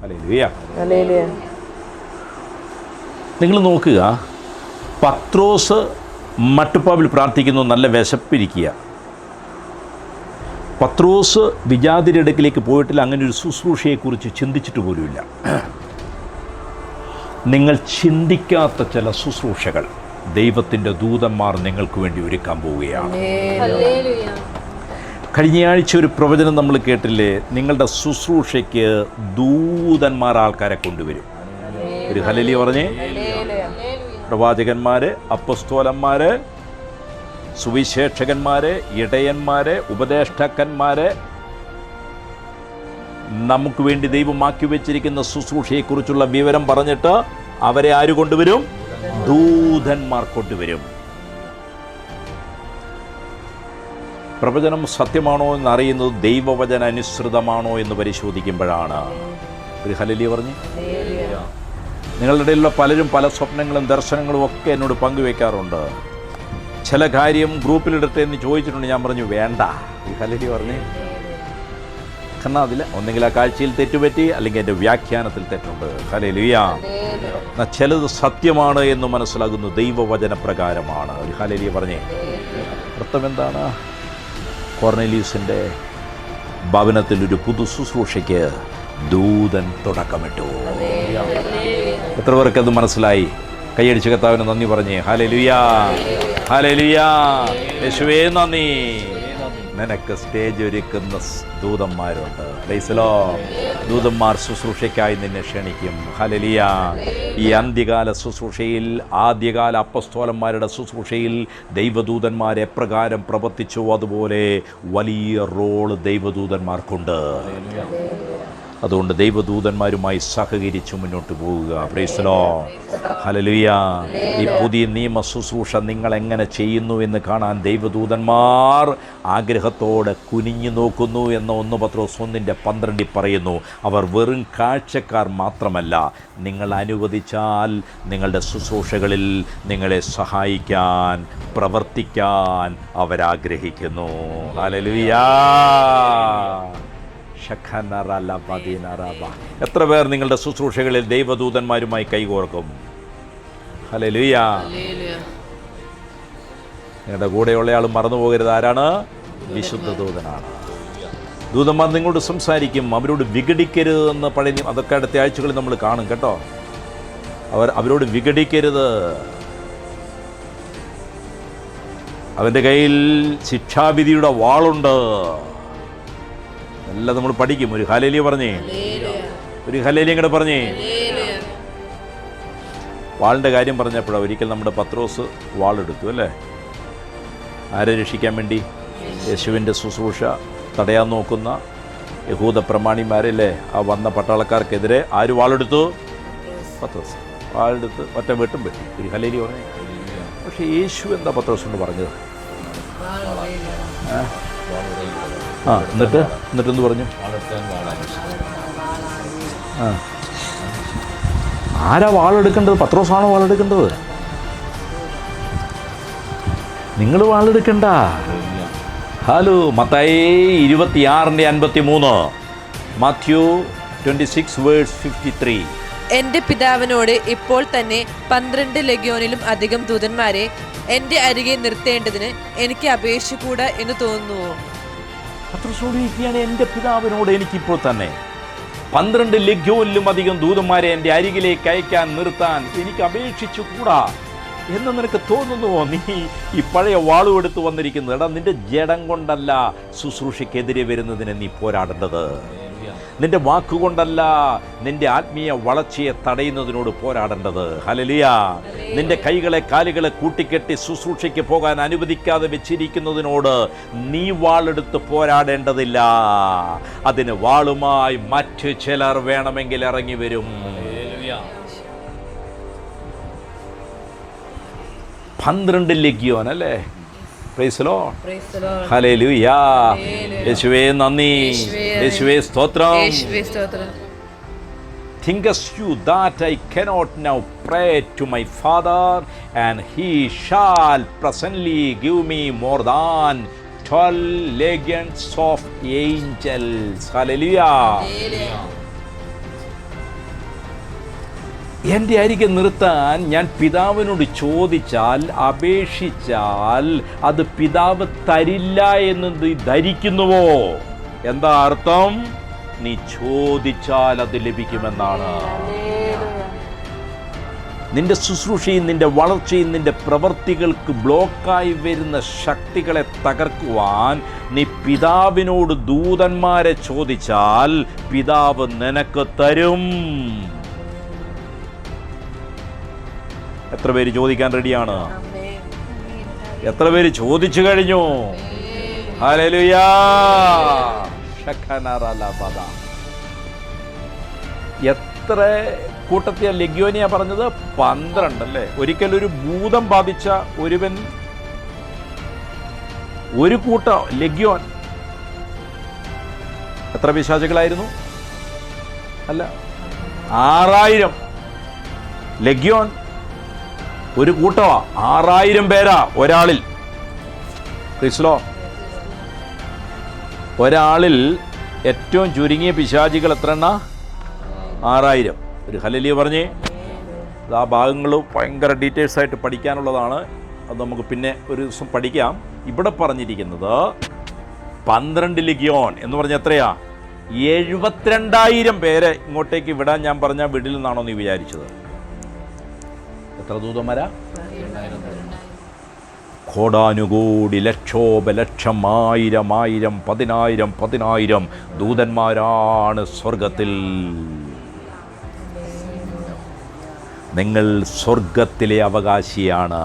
Hallelujah. നിങ്ങൾ നോക്കുക, പത്രോസ് മട്ടുപ്പാവിൽ പ്രാർത്ഥിക്കുന്നു, നല്ല വിശപ്പിരിക്കുക. പത്രോസ് വിജാതിയുടെ അടുക്കിലേക്ക് പോയിട്ടില്ല, അങ്ങനെ ഒരു ശുശ്രൂഷയെക്കുറിച്ച് ചിന്തിച്ചിട്ട് പോലുമില്ല. നിങ്ങൾ ചിന്തിക്കാത്ത ചില ശുശ്രൂഷകൾ ദൈവത്തിൻ്റെ ദൂതന്മാർ നിങ്ങൾക്ക് വേണ്ടി ഒരുക്കാൻ പോവുകയാണ്. കഴിഞ്ഞയാഴ്ച ഒരു പ്രവചനം നമ്മൾ കേട്ടില്ലേ, നിങ്ങളുടെ ശുശ്രൂഷയ്ക്ക് ദൂതന്മാർ ആൾക്കാരെ കൊണ്ടുവരും. ഒരു ഹല്ലേലൂയ പറഞ്ഞേ. പ്രവാചകന്മാർ, അപ്പസ്തോലന്മാർ, സുവിശേഷകന്മാർ, ഇടയന്മാർ, ഉപദേഷ്ടാക്കന്മാർ, നമുക്ക് വേണ്ടി ദൈവമാക്കി വെച്ചിരിക്കുന്ന ശുശ്രൂഷയെക്കുറിച്ചുള്ള വിവരം പറഞ്ഞിട്ട് അവരെ ആര് കൊണ്ടുവരും? ദൂതന്മാർ കൊണ്ടുവരും. പ്രവചനം സത്യമാണോ എന്നറിയുന്നത് ദൈവവചന അനുസൃതമാണോ എന്ന് പരിശോധിക്കുമ്പോഴാണ്. ഒരു ഹല്ലേലൂയ പറഞ്ഞു. നിങ്ങളുടെ ഇടയിലുള്ള പലരും പല സ്വപ്നങ്ങളും ദർശനങ്ങളും ഒക്കെ എന്നോട് പങ്കുവെക്കാറുണ്ട്. ചില കാര്യം ഗ്രൂപ്പിലിടട്ടെ എന്ന് ചോദിച്ചിട്ടുണ്ട്, ഞാൻ പറഞ്ഞു വേണ്ട. ഈ ഹല്ലേലൂയ പറഞ്ഞേ. കാരണം അതിൽ ഒന്നെങ്കിൽ ആ കാഴ്ചയിൽ തെറ്റുപറ്റി, അല്ലെങ്കിൽ എൻ്റെ വ്യാഖ്യാനത്തിൽ തെറ്റുണ്ട്. ഹല്ലേലൂയ. ചിലത് സത്യമാണ് എന്ന് മനസ്സിലാകുന്നു ദൈവവചന പ്രകാരമാണ്. ഒരു ഹല്ലേലൂയ പറഞ്ഞേ. അർത്ഥം എന്താണ്? കൊർണേലിയൂസിൻ്റെ ഭവനത്തിൽ ഒരു പുതു ശുശ്രൂഷയ്ക്ക് ദൂതൻ തുടക്കമിട്ടു. എത്ര പേർക്കത് മനസ്സിലായി? കൈയടിച്ച് കർത്താവിന് നന്ദി പറഞ്ഞേ. Hallelujah, hallelujah. യേശുവേ നന്ദി. നിനക്ക് സ്റ്റേജ് ഒരുക്കുന്ന ദൂതന്മാരുണ്ട്. Praise the Lord. ദൂതന്മാർ ശുശ്രൂഷയ്ക്കായി നിന്നെ ക്ഷണിക്കും. ഹല്ലേലൂയ. ഈ അന്ത്യകാല ശുശ്രൂഷയിൽ, ആദ്യകാല അപ്പസ്തോലന്മാരുടെ ശുശ്രൂഷയിൽ ദൈവദൂതന്മാർ എപ്രകാരം പ്രവർത്തിച്ചു, അതുപോലെ വലിയ റോള് ദൈവദൂതന്മാർക്കുണ്ട്. അതുകൊണ്ട് ദൈവദൂതന്മാരുമായി സഹകരിച്ച് മുന്നോട്ട് പോവുക. Price the Lord. ഹല്ലേലൂയ. ഈ പുതിയ നിയമ ശുശ്രൂഷ നിങ്ങൾ എങ്ങനെ ചെയ്യുന്നു എന്ന് കാണാൻ ദൈവദൂതന്മാർ ആഗ്രഹത്തോടെ കുനിഞ്ഞു നോക്കുന്നു എന്ന് 1 പത്രോസ് 1:12 പറയുന്നു. അവർ വെറും കാഴ്ചക്കാർ മാത്രമല്ല, നിങ്ങൾ അനുവദിച്ചാൽ നിങ്ങളുടെ ശുശ്രൂഷകളിൽ നിങ്ങളെ സഹായിക്കാൻ, പ്രവർത്തിക്കാൻ അവരാഗ്രഹിക്കുന്നു. ഹല്ലേലൂയ. എത്ര പേർ നിങ്ങളുടെ ശുശ്രൂഷകളിൽ ദൈവദൂതന്മാരുമായി കൈകോർക്കും? ഹല്ലേലൂയ. നിങ്ങളുടെ കൂടെയുള്ളയാൾ മറന്നുപോകരുത്. ആരാണ്? വിശുദ്ധ ദൂതനാണ്. ദൂതന്മാർ നിങ്ങളോട് സംസാരിക്കും. അവരോട് വിഘടിക്കരുതെന്ന് പഴയ, അതൊക്കെ അടുത്ത ആഴ്ചകളിൽ നമ്മൾ കാണും കേട്ടോ. അവരോട് വിഘടിക്കരുത്. അവൻ്റെ കയ്യിൽ ശിക്ഷാവിധിയുടെ വാളുണ്ട്. എല്ലാം നമ്മൾ പഠിക്കും. ഒരു ഹല്ലേലൂയ പറഞ്ഞേ. ഒരു ഹല്ലേലൂയ ഇങ്ങോട്ട് പറഞ്ഞേ. വാളിൻ്റെ കാര്യം പറഞ്ഞപ്പോഴാണ് ഒരിക്കൽ നമ്മുടെ പത്രോസ് വാളെടുത്തു അല്ലേ? ആരെ രക്ഷിക്കാൻ വേണ്ടി? യേശുവിൻ്റെ ശുശ്രൂഷ തടയാൻ നോക്കുന്ന യഹൂദ പ്രമാണിമാരല്ലേ, ആ വന്ന പട്ടാളക്കാർക്കെതിരെ ആര് വാളെടുത്തു? പത്രോസ്. വാളെടുത്ത് ഒറ്റ വെട്ടും വെട്ടി. ഒരു ഹല്ലേലൂയ പറഞ്ഞേ. പക്ഷേ യേശു എന്താ പത്രോസിനോട് പറഞ്ഞത്? എന്നിട്ടെന്ത് പറഞ്ഞു? ആരാ വാളെടുക്കേണ്ടത്? പത്രോസാണോ വാളെടുക്കേണ്ടത്? നിങ്ങൾ വാളെടുക്കണ്ട. ഹലോ. മത്തായി 26:53, മാത്യു 26:53. എന്റെ പിതാവിനോട് ഇപ്പോൾ തന്നെ 12 ലഗ്യോനിലും അധികം ദൂതന്മാരെ എന്റെ അരികെ നിർത്തേണ്ടതിന് എനിക്ക് അപേക്ഷിക്കൂടാ എന്ന് തോന്നുന്നുവോ? പത്രോസോടിയിരിക്കുകയാണ്, എൻ്റെ പിതാവിനോട് എനിക്കിപ്പോൾ തന്നെ 12 ലഗ്യോനിലും അധികം ദൂതന്മാരെ എൻ്റെ അരികിലേക്ക് അയക്കാൻ നിർത്താൻ എനിക്ക് അപേക്ഷിച്ചു കൂടാ എന്ന് നിനക്ക് തോന്നുന്നുവോ? നീ ഈ പഴയ വാളും എടുത്ത് വന്നിരിക്കുന്നത്. എടാ, നിന്റെ ജഡം കൊണ്ടല്ല ശുശ്രൂഷയ്ക്കെതിരെ വരുന്നതിനെ നീ പോരാടേണ്ടത്. നിന്റെ വാക്കുകൊണ്ടല്ല നിന്റെ ആത്മീയ വളർച്ചയെ തടയുന്നതിനോട് പോരാടേണ്ടത്. ഹല്ലേലൂയ. നിന്റെ കൈകളെ കാലുകളെ കൂട്ടിക്കെട്ടി ശുശ്രൂഷയ്ക്ക് പോകാൻ അനുവദിക്കാതെ വെച്ചിരിക്കുന്നതിനോട് നീ വാളെടുത്ത് പോരാടേണ്ടതില്ല. അതിന് വാളുമായി മറ്റു ചിലർ വേണമെങ്കിൽ ഇറങ്ങി വരും. 12 ലഗ്യോൻ അല്ലേ? Price the Lord. ഹല്ലേലൂയ. യേശുവേ നന്ദി. യേശുവേ സ്തോത്രം. Thinkest you that I cannot now pray to my Father, and he shall presently give me more than 12 legions of angels? Hallelujah. എൻ്റെ അരികെ നിർത്താൻ ഞാൻ പിതാവിനോട് ചോദിച്ചാൽ, അപേക്ഷിച്ചാൽ അത് പിതാവ് തരില്ല എന്ന് നീ ധരിക്കുന്നുവോ? എന്താ അർത്ഥം? നീ ചോദിച്ചാൽ അത് ലഭിക്കുമെന്നാണ്. നിന്റെ ശുശ്രൂഷയും നിന്റെ വളർച്ചയും നിന്റെ പ്രവൃത്തികൾക്ക് ബ്ലോക്കായി വരുന്ന ശക്തികളെ തകർക്കുവാൻ നീ പിതാവിനോട് ദൂതന്മാരെ ചോദിച്ചാൽ പിതാവ് നിനക്ക് തരും. എത്ര പേര് ചോദിക്കാൻ റെഡിയാണ്? എത്ര പേര് ചോദിച്ചു കഴിഞ്ഞു? ഹല്ലേലൂയാ. എത്ര കൂട്ടത്തിയ ലെഗ്യോനിയാ പറഞ്ഞത്? 12 അല്ലേ? ഒരിക്കൽ ഒരു ഭൂതം ബാധിച്ച ഒരുവൻ, ഒരു കൂട്ട ലെഗ്യോൻ. എത്ര പിശാചുകളായിരുന്നു? അല്ല, 6000 ലെഗ്യോൻ. ഒരു കൂട്ടമാ, 6000 പേരാ ഒരാളിൽ. ക്രിസ്ലോ, ഒരാളിൽ ഏറ്റവും ചുരുങ്ങിയ പിശാചികൾ എത്ര എണ്ണ? 6000. ഒരു ഹല്ലേലൂയ പറഞ്ഞേ. ആ ഭാഗങ്ങൾ ഭയങ്കര ഡീറ്റെയിൽസ് ആയിട്ട് പഠിക്കാനുള്ളതാണ്. അത് നമുക്ക് പിന്നെ ഒരു ദിവസം പഠിക്കാം. ഇവിടെ പറഞ്ഞിരിക്കുന്നത് 12 ലെഗ്യോൻ എന്ന് പറഞ്ഞാൽ എത്രയാ? 72,000 പേരെ ഇങ്ങോട്ടേക്ക് വിടാൻ ഞാൻ പറഞ്ഞാൽ വിടില്ലെന്നാണോ നീ വിചാരിച്ചത്? എത്ര ദൂതന്മാരാ? കോടാനുകോടി ലക്ഷോപലക്ഷം 1000 1000 10,000 10,000 ദൂതന്മാരാണ് സ്വർഗത്തിൽ. നിങ്ങൾ സ്വർഗത്തിലെ അവകാശിയാണ്.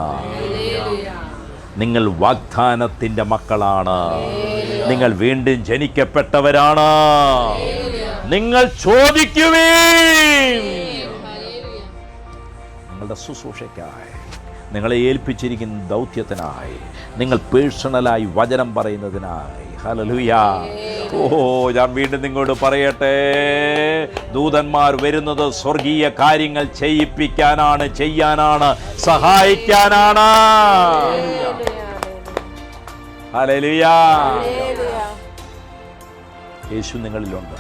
നിങ്ങൾ വാഗ്ദാനത്തിൻ്റെ മക്കളാണ്. നിങ്ങൾ വീണ്ടും ജനിക്കപ്പെട്ടവരാണ്. നിങ്ങൾ ചോദിക്കുവീൻ. നിങ്ങളുടെ ശുശ്രൂഷയ്ക്കായി, നിങ്ങളെ ഏൽപ്പിച്ചിരിക്കുന്ന ദൗത്യത്തിനായി, നിങ്ങൾ പേഴ്സണലായി വചനം പറയുന്നതിനായി. ഹല്ലേലൂയ. ഞാൻ വീണ്ടും നിങ്ങളോട് പറയട്ടെ, ദൂതന്മാർ വരുന്നത് സ്വർഗീയ കാര്യങ്ങൾ ചെയ്യിപ്പിക്കാനാണ്, ചെയ്യാനാണ്, സഹായിക്കാനാണ്. ഹല്ലേലൂയ. യേശു നിങ്ങളിലുണ്ട്.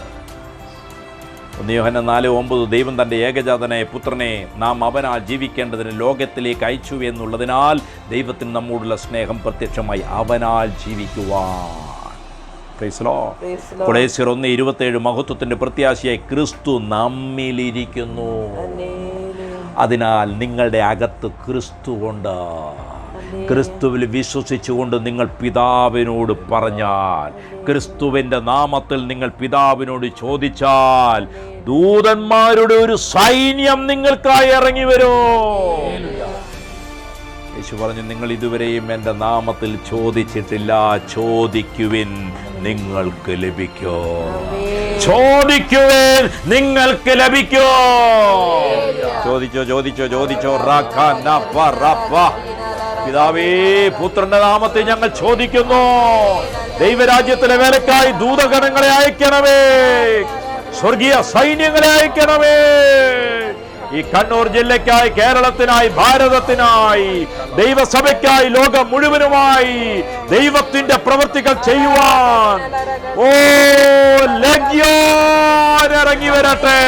1 യോഹന്നാൻ 4:9 ദൈവം തൻ്റെ ഏകജാതനായ പുത്രനെ നാം അവനാൽ ജീവിക്കേണ്ടതിന് ലോകത്തിലേക്ക് അയച്ചു എന്നുള്ളതിനാൽ ദൈവത്തിന് നമ്മോടുള്ള സ്നേഹം പ്രത്യക്ഷമായി അവനാൽ ജീവിക്കുവാൻ. കൊളോസ്യർ 1:27 മഹത്വത്തിൻ്റെ പ്രത്യാശയായി ക്രിസ്തു നമ്മിലിരിക്കുന്നു. അതിനാൽ നിങ്ങളുടെ അകത്ത് ക്രിസ്തുവുണ്ട്. ക്രിസ്തുവിൽ വിശ്വസിച്ചുകൊണ്ട് നിങ്ങൾ പിതാവിനോട് പറഞ്ഞാൽ, ക്രിസ്തുവിൻ്റെ നാമത്തിൽ നിങ്ങൾ പിതാവിനോട് ചോദിച്ചാൽ, ദൂതന്മാരുടെ ഒരു സൈന്യം നിങ്ങൾക്കായി ഇറങ്ങി വരും. യേശു പറഞ്ഞു, നിങ്ങൾ ഇതുവരെയും എൻ്റെ നാമത്തിൽ ചോദിച്ചിട്ടില്ല, ചോദിക്കുവിൻ നിങ്ങൾക്ക് ലഭിക്കോ. ചോദിക്കുവിൻ നിങ്ങൾക്ക് ലഭിക്കോ. ചോദിച്ചോ ചോദിച്ചോ ചോദിച്ചോ. പിതാവേ, പുത്രന്റെ നാമത്തിൽ ഞങ്ങൾ ചോദിക്കുന്നു, ദൈവരാജ്യത്തിലെ വേലക്കായി ദൂതഗണങ്ങളെ അയക്കണമേ, സ്വർഗീയ സൈന്യങ്ങളെ അയക്കണമേ. ഈ കണ്ണൂർ ജില്ലയ്ക്കായി, കേരളത്തിനായി, ഭാരതത്തിനായി, ദൈവസഭയ്ക്കായി, ലോകം മുഴുവനുമായി ദൈവത്തിന്റെ പ്രവൃത്തികൾ ചെയ്യുവാൻ ലെഗ്യോൻ ഇറങ്ങി വരട്ടെ,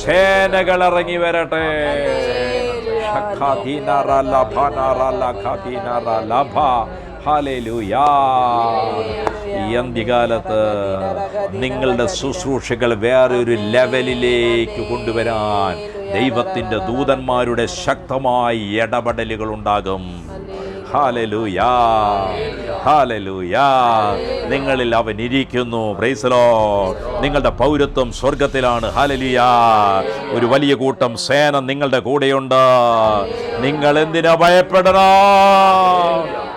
സേനകൾ ഇറങ്ങി വരട്ടെ. ഈ അന്ത്യകാലത്ത് നിങ്ങളുടെ ശുശ്രൂഷകൾ വേറൊരു ലെവലിലേക്ക് കൊണ്ടുവരാൻ ദൈവത്തിൻ്റെ ദൂതന്മാരുടെ ശക്തമായ ഇടപെടലുകൾ ഉണ്ടാകും. ഹല്ലേലൂയാ, ഹല്ലേലൂയാ. നിങ്ങളിൽ അവൻ ഇരിക്കുന്നു. Price the Lord. നിങ്ങളുടെ പൗരത്വം സ്വർഗത്തിലാണ്. ഹല്ലേലൂയാ. ഒരു വലിയ കൂട്ടം സേന നിങ്ങളുടെ കൂടെയുണ്ട്. നിങ്ങൾ എന്തിനാ ഭയപ്പെടണം?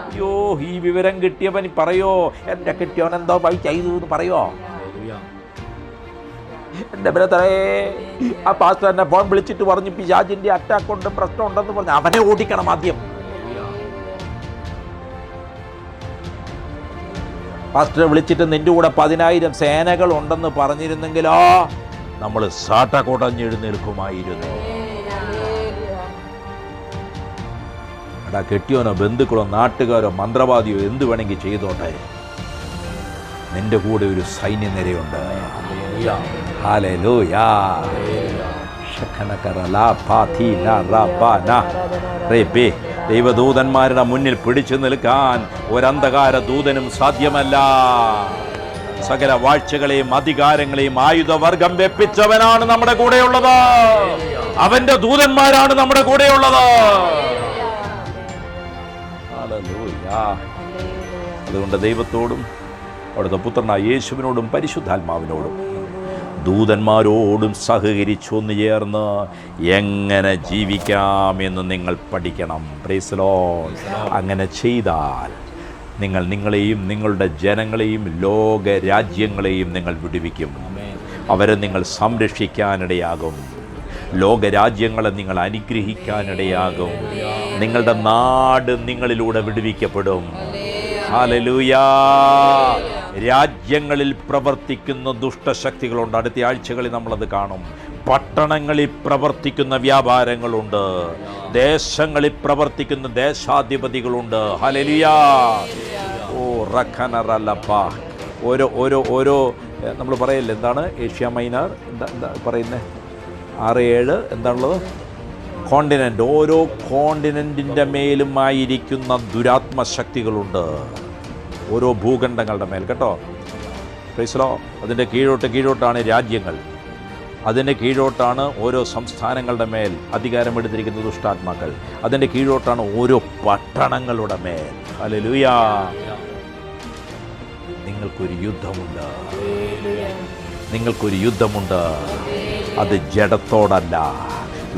അയ്യോ, ഈ വിവരം കിട്ടിയവൻ പറയോ, എൻ്റെ കിട്ടിയവൻ എന്തോ ചെയ്തു എന്ന് പറയോ? എൻ്റെ ബ്രദറേ, ആ പാസ്റ്റർ എന്നെ ഫോൺ വിളിച്ചിട്ട് പറഞ്ഞു പിശാചിൻ്റെ അറ്റാക്ക് ഉണ്ട്, പ്രശ്നം ഉണ്ടെന്ന് പറഞ്ഞു. അവനെ ഓടിക്കണം ആദ്യം. പാസ്റ്ററെ വിളിച്ചിട്ട് നിന്റെ കൂടെ 10,000 സേനകൾ ഉണ്ടെന്ന് പറഞ്ഞിരുന്നെങ്കിലോ നമ്മൾ സാട്ട കൊടഞ്ഞെഴുന്നേൽക്കുമായിരുന്നു. എടാ, കെട്ടിയോനോ ബന്ധുക്കളോ നാട്ടുകാരോ മന്ത്രവാദിയോ എന്ത് വേണമെങ്കിൽ ചെയ്തോട്ടെ, നിന്റെ കൂടെ ഒരു സൈന്യനിരയുണ്ട്. ഹല്ലേലൂയാ. ദൈവദൂതന്മാരുടെ മുന്നിൽ പിടിച്ചു നിൽക്കാൻ ഒരന്ധകാര ദൂതനും സാധ്യമല്ല. സകല വാഴ്ചകളെയും അധികാരങ്ങളെയും ആയുധവർഗം വെപ്പിച്ചവനാണ് നമ്മുടെ കൂടെയുള്ളത്. അവന്റെ ദൂതന്മാരാണ് നമ്മുടെ കൂടെയുള്ളത്. അതുകൊണ്ട് ദൈവത്തോടും അവിടുത്തെ പുത്രനായ യേശുവിനോടും പരിശുദ്ധാത്മാവിനോടും ദൂതന്മാരോടും സഹകരിച്ചൊന്നു ചേർന്ന് എങ്ങനെ ജീവിക്കാമെന്ന് നിങ്ങൾ പഠിക്കണം. Price the Lord. അങ്ങനെ ചെയ്താൽ നിങ്ങൾ നിങ്ങളെയും നിങ്ങളുടെ ജനങ്ങളെയും ലോക രാജ്യങ്ങളെയും നിങ്ങൾ വിടുവിക്കും. അവരെ നിങ്ങൾ സംരക്ഷിക്കാനിടയാകും. ലോകരാജ്യങ്ങളെ നിങ്ങൾ അനുഗ്രഹിക്കാനിടയാകും. നിങ്ങളുടെ നാട് നിങ്ങളിലൂടെ വിടുവിക്കപ്പെടും. ഹല്ലേലൂയാ. രാജ്യങ്ങളിൽ പ്രവർത്തിക്കുന്ന ദുഷ്ടശക്തികളുണ്ട്. അടുത്ത ആഴ്ചകളിൽ നമ്മളത് കാണും. പട്ടണങ്ങളിൽ പ്രവർത്തിക്കുന്ന വ്യാപാരങ്ങളുണ്ട്. ദേശങ്ങളിൽ പ്രവർത്തിക്കുന്ന ദേശാധിപതികളുണ്ട്. ഹല്ലേലൂയാ. ഓ റഖനറലപ്പ. ഓരോ നമ്മൾ പറയല്ലേ, എന്താണ് ഏഷ്യ മൈനർ, എന്താ പറയുന്നത്, 6-7 എന്താണുള്ളത്, കോണ്ടിനെൻ്റ്. ഓരോ കോണ്ടിനെൻറ്റിൻ്റെ മേലുമായിരിക്കുന്ന ദുരാത്മശക്തികളുണ്ട്. ഓരോ ഭൂഖണ്ഡങ്ങളുടെ മേൽ കേട്ടോ. Price the Lord. അതിൻ്റെ കീഴോട്ടാണ് രാജ്യങ്ങൾ. അതിൻ്റെ കീഴോട്ടാണ് ഓരോ സംസ്ഥാനങ്ങളുടെ മേൽ അധികാരമെടുത്തിരിക്കുന്ന ദുഷ്ടാത്മാക്കൾ. അതിൻ്റെ കീഴോട്ടാണ് ഓരോ പട്ടണങ്ങളുടെ മേൽ. ഹല്ലേലൂയാ. നിങ്ങൾക്കൊരു യുദ്ധമുണ്ട്. നിങ്ങൾക്കൊരു യുദ്ധമുണ്ട്. അത് ജഡത്തോടല്ല,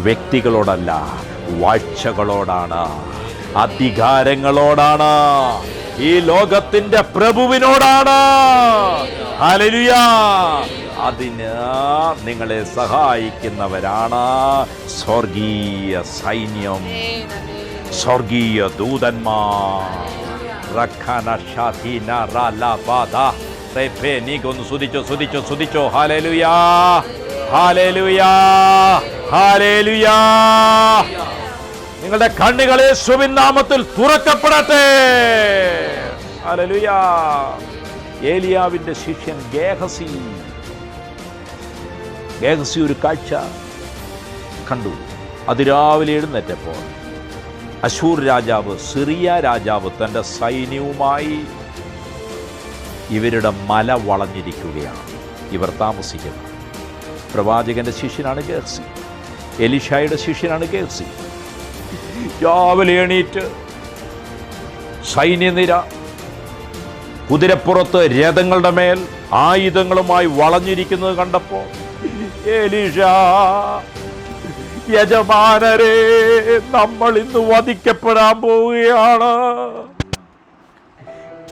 വ്യക്തികളോടല്ല, വാഴ്ചകളോടാണ്, അധികാരങ്ങളോടാണ്, ഈ ലോകത്തിന്റെ പ്രഭുവിനോടാണ്. ഹല്ലേലൂയാ. അതിന് നിങ്ങളെ സഹായിക്കുന്നവരാണ് സ്വർഗീയ സൈന്യം, സ്വർഗീയ ദൂതന്മാർ. നീക്കൊന്ന് സ്തുതിച്ചോ. ഹല്ലേലൂയാ, ഹല്ലേലൂയാ, ഹല്ലേലൂയാ. നിങ്ങളുടെ കണ്ണുകൾ യേശുവിൻ നാമത്തിൽ തുറക്കപ്പെടട്ടെ. ഹല്ലേലൂയാ. ഏലിയാവിന്റെ ശിഷ്യൻ ഗേഹസി ഒരു കാഴ്ച കണ്ടു. അതിരാവിലെ എഴുന്നേറ്റപ്പോൾ അശൂർ രാജാവ്, സിറിയ രാജാവ് തൻ്റെ സൈന്യവുമായി ഇവരുടെ മല വളഞ്ഞിരിക്കുകയാണ്. ഇവർ താമസിക്കുന്നത്. പ്രവാചകന്റെ ശിഷ്യനാണ് ഗേഹസി. എലീഷായുടെ ശിഷ്യനാണ് ഗേഹസി. രാവിലെ എണീറ്റ് സൈന്യനിര കുതിരപ്പുറത്ത് രഥങ്ങളുടെ മേൽ ആയുധങ്ങളുമായി വളഞ്ഞിരിക്കുന്നത് കണ്ടപ്പോൾ, എലീഷ, യജമാനരെ, നമ്മൾ ഇന്ന് വധിക്കപ്പെടാൻ പോവുകയാണ്.